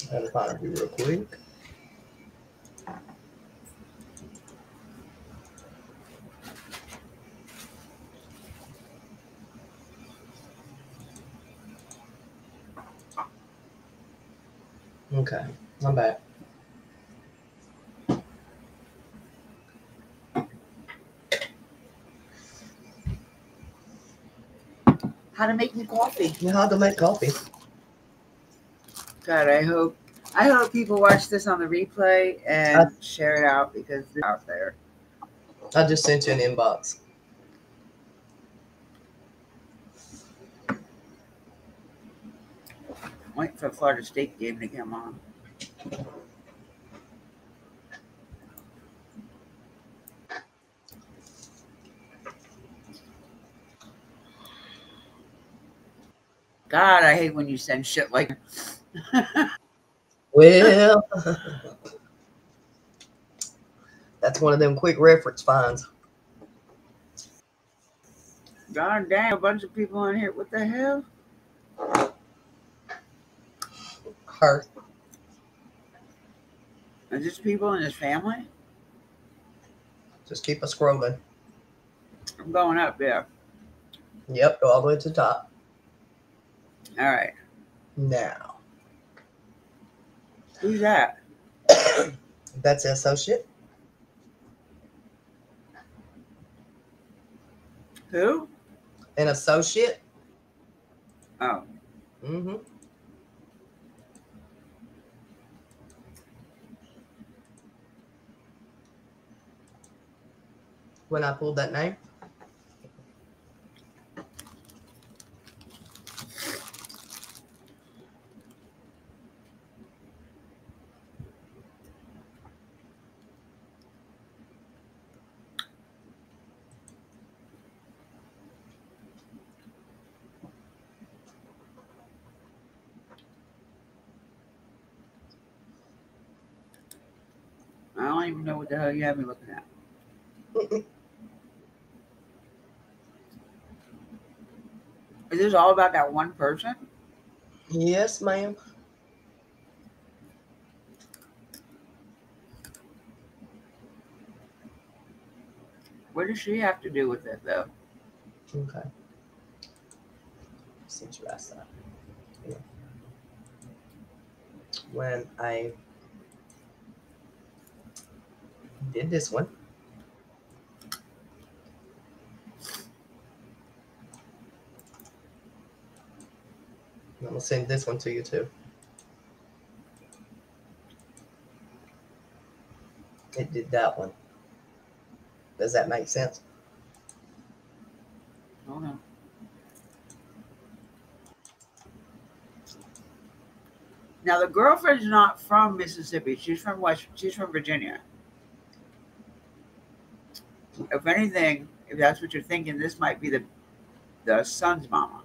I gotta find it real quick. Okay, I'm back. How to make me coffee. You know how to make coffee. God, I hope people watch this on the replay and share it out because it's out there. I just sent you an inbox. Waiting for the Florida State game to come on. God, I hate when you send shit like Well, that's one of them quick reference finds. God damn, a bunch of people in here. What the hell? Her. Is this people in his family? Just keep us scrolling. I'm going up, yeah. Yep, go all the way to the top. All right. Now. Who's that? That's the associate. Who? An associate. Oh. Mm-hmm. When I pulled that name. I don't even know what the hell you have me looking at. Is this all about that one person? Yes, ma'am. What does she have to do with it, though? Okay. Since you asked that. Yeah. When I did this one, I'm going to send this one to you too. It did that one. Does that make sense? I don't know. Now the girlfriend's not from Mississippi. She's from Virginia. If anything, if that's what you're thinking, this might be the son's mama.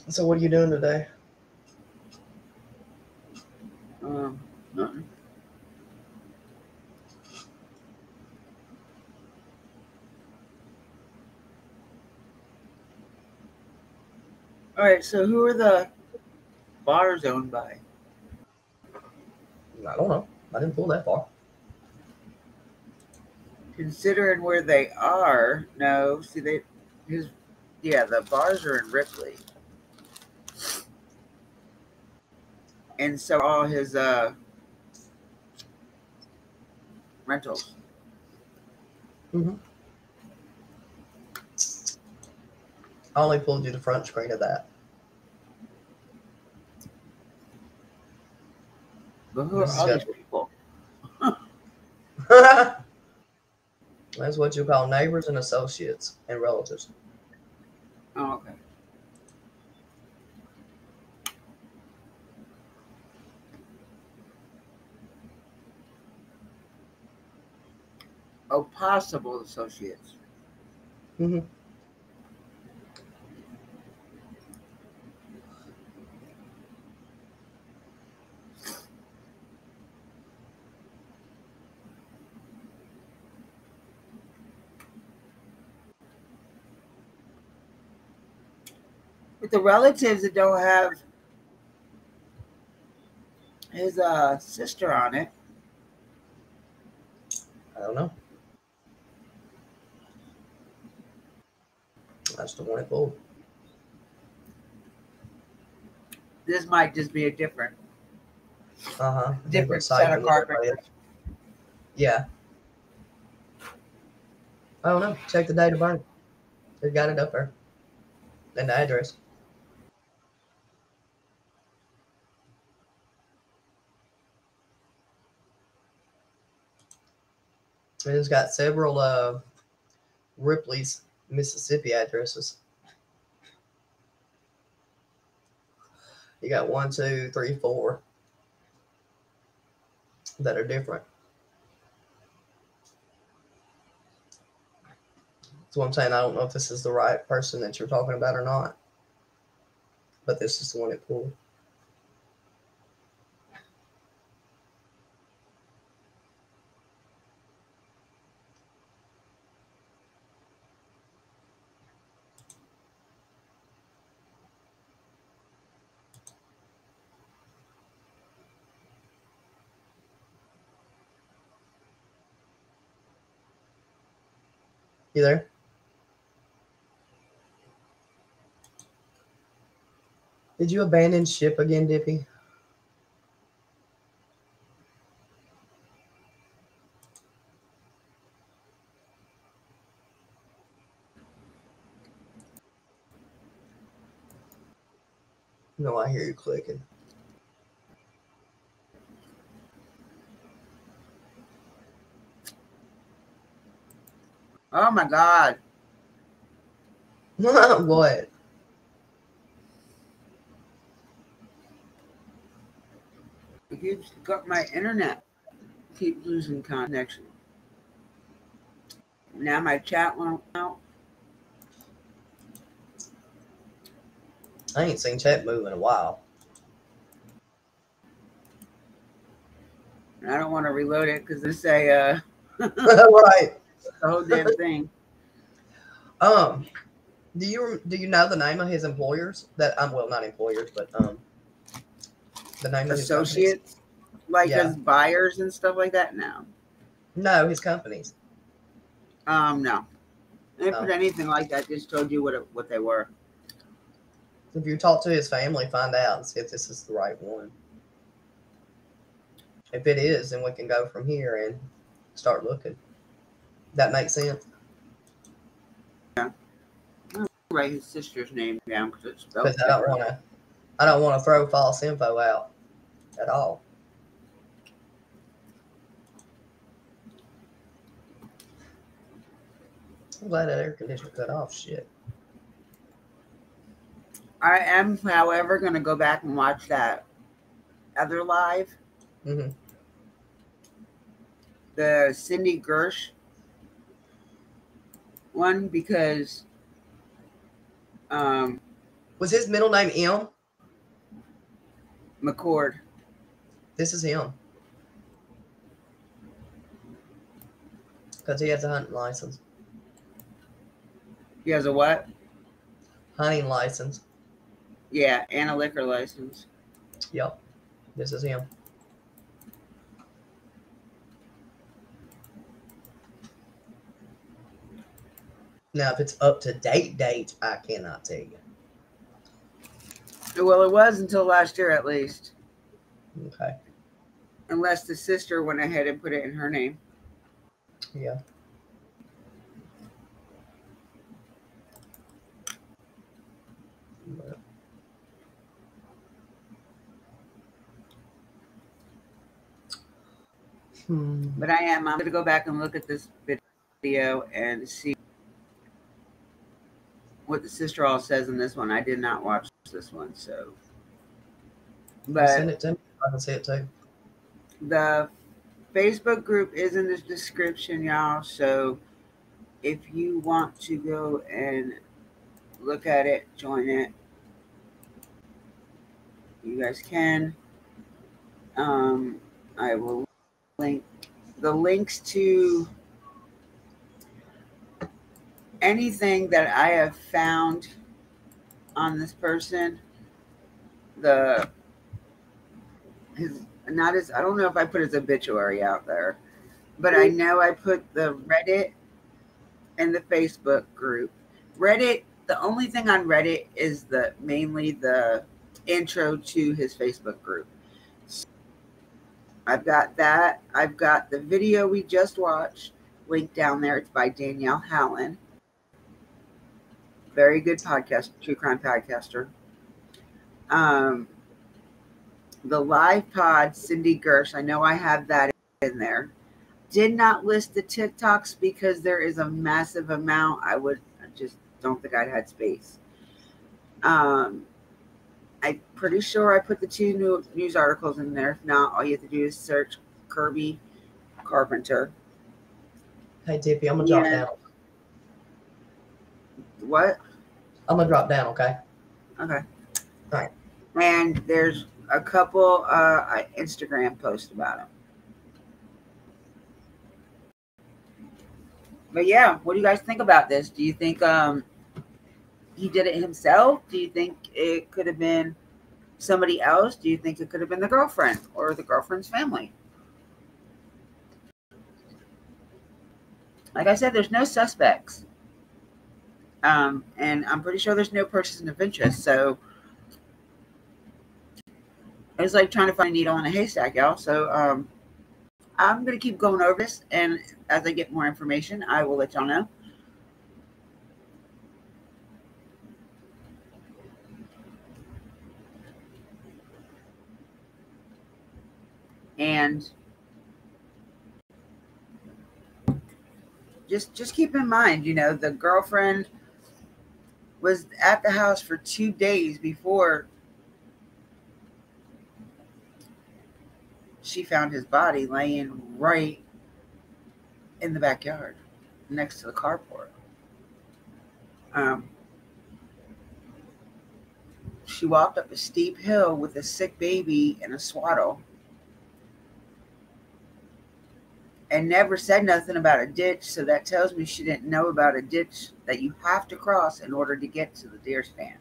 So what are you doing today? Nothing. All right. So who are the bars owned by? I don't know. I didn't pull that far. Considering where they are, no. See, the bars are in Ripley, and so all his rentals. Mm-hmm. I only pulled you the front screen of that. But who are all these people? That's what you call neighbors and associates and relatives. Oh, okay. Oh, possible associates. Mm-hmm. But the relatives that don't have his sister on it. I don't know. That's the one it pulled. This might just be a different Different set of carpenters. Yeah. I don't know. Check the date of birth. They got it up there. And the address. And it's got several Ripley's, Mississippi addresses. You got 1, 2, 3, 4 that are different. That's what I'm saying. I don't know if this is the right person that you're talking about or not. But this is the one it pulled. You there? Did you abandon ship again, Dippy? No, I hear you clicking. Oh my God. What? It keeps got my internet. Keep losing connection. Now my chat went out. I ain't seen chat move in a while. And I don't want to reload it because they say Right. the whole damn thing. Do you know the name of his employers? That well, not employers, but the name of his companies? Associates, like Yeah. as buyers and stuff like that. No, his companies. No. They didn't Oh. put anything like that. Just told you what they were. If you talk to his family, find out and see if this is the right one. If it is, then we can go from here and start looking. That makes sense? Write his sister's name down because it's spelled Because I don't want to throw false info out at all. I'm glad that air conditioner cut off. Shit. I am, however, going to go back and watch that other live, Mm-hmm. the Cindy Gersh one, because Was his middle name M? McCord. This is him. Because he has a hunting license. He has a what? Hunting license. Yeah, and a liquor license. Yep. This is him. Now, if it's up to date, I cannot tell you. Well, it was until last year at least. Okay. Unless the sister went ahead and put it in her name. Yeah. But But I'm going to go back and look at this video and see what the sister all says in this one. I did not watch this one, so. But send it to me. I can see it too. the Facebook group is in the description, y'all. So if you want to go and look at it, join it, you guys can. I will link the links to anything that I have found on this person. I don't know if I put his obituary out there, but I know I put the Reddit and the Facebook group. Reddit, the only thing on Reddit is mainly the intro to his Facebook group. So I've got that. I've got the video we just watched linked down there. It's by Danielle Hallen. Very good podcast, true crime podcaster. The live pod, Cindy Gersh. I know I have that in there. Did not list the TikToks because there is a massive amount. I just don't think I'd had space. I'm pretty sure I put the 2 news articles in there. If not, all you have to do is search Kirby Carpenter. Hey, Dippy, I'm going to drop down. What? I'm going to drop down, okay? Okay. All right. And there's a couple Instagram posts about him. But yeah, what do you guys think about this? Do you think he did it himself? Do you think it could have been somebody else? Do you think it could have been the girlfriend or the girlfriend's family? Like I said, there's no suspects. And I'm pretty sure there's no person of interest. So it's like trying to find a needle in a haystack, y'all. So I'm going to keep going over this. And as I get more information, I will let y'all know. And just keep in mind, the girlfriend was at the house for 2 days before she found his body laying right in the backyard next to the carport. She walked up a steep hill with a sick baby in a swaddle and never said nothing about a ditch, so that tells me she didn't know about a ditch that you have to cross in order to get to the deer stand.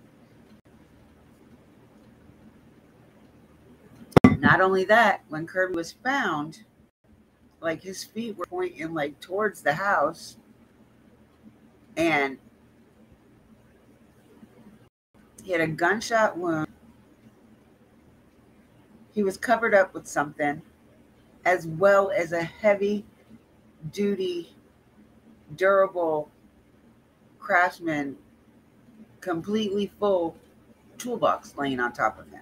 Not only that, when Kirby was found, like his feet were pointing like towards the house, and he had a gunshot wound. He was covered up with something, as well as a heavy duty, durable Craftsman, completely full toolbox laying on top of him.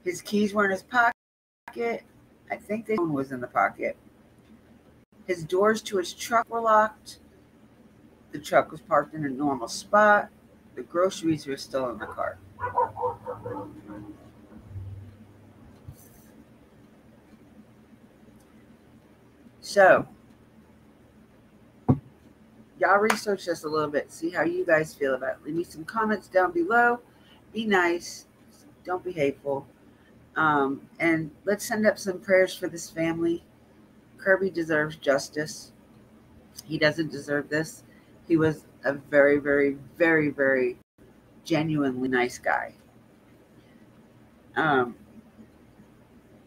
His keys were in his pocket. I think the phone was in the pocket. His doors to his truck were locked. The truck was parked in a normal spot. The groceries were still in the cart. So, y'all research this a little bit. See how you guys feel about it. Leave me some comments down below. Be nice. Don't be hateful. And let's send up some prayers for this family. Kirby deserves justice. He doesn't deserve this. He was a very, very, very, very genuinely nice guy.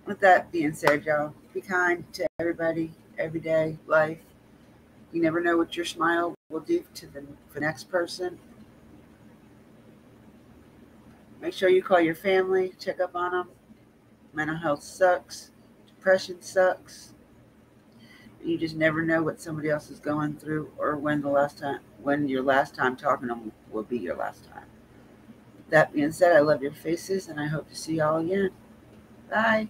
With that being said, y'all, be kind to everybody, everyday life. You never know what your smile will do to the next person. Make sure you call your family, check up on them. Mental health sucks. Depression sucks. You just never know what somebody else is going through, or when your last time talking to them will be your last time. That being said, I love your faces, and I hope to see y'all again. Bye.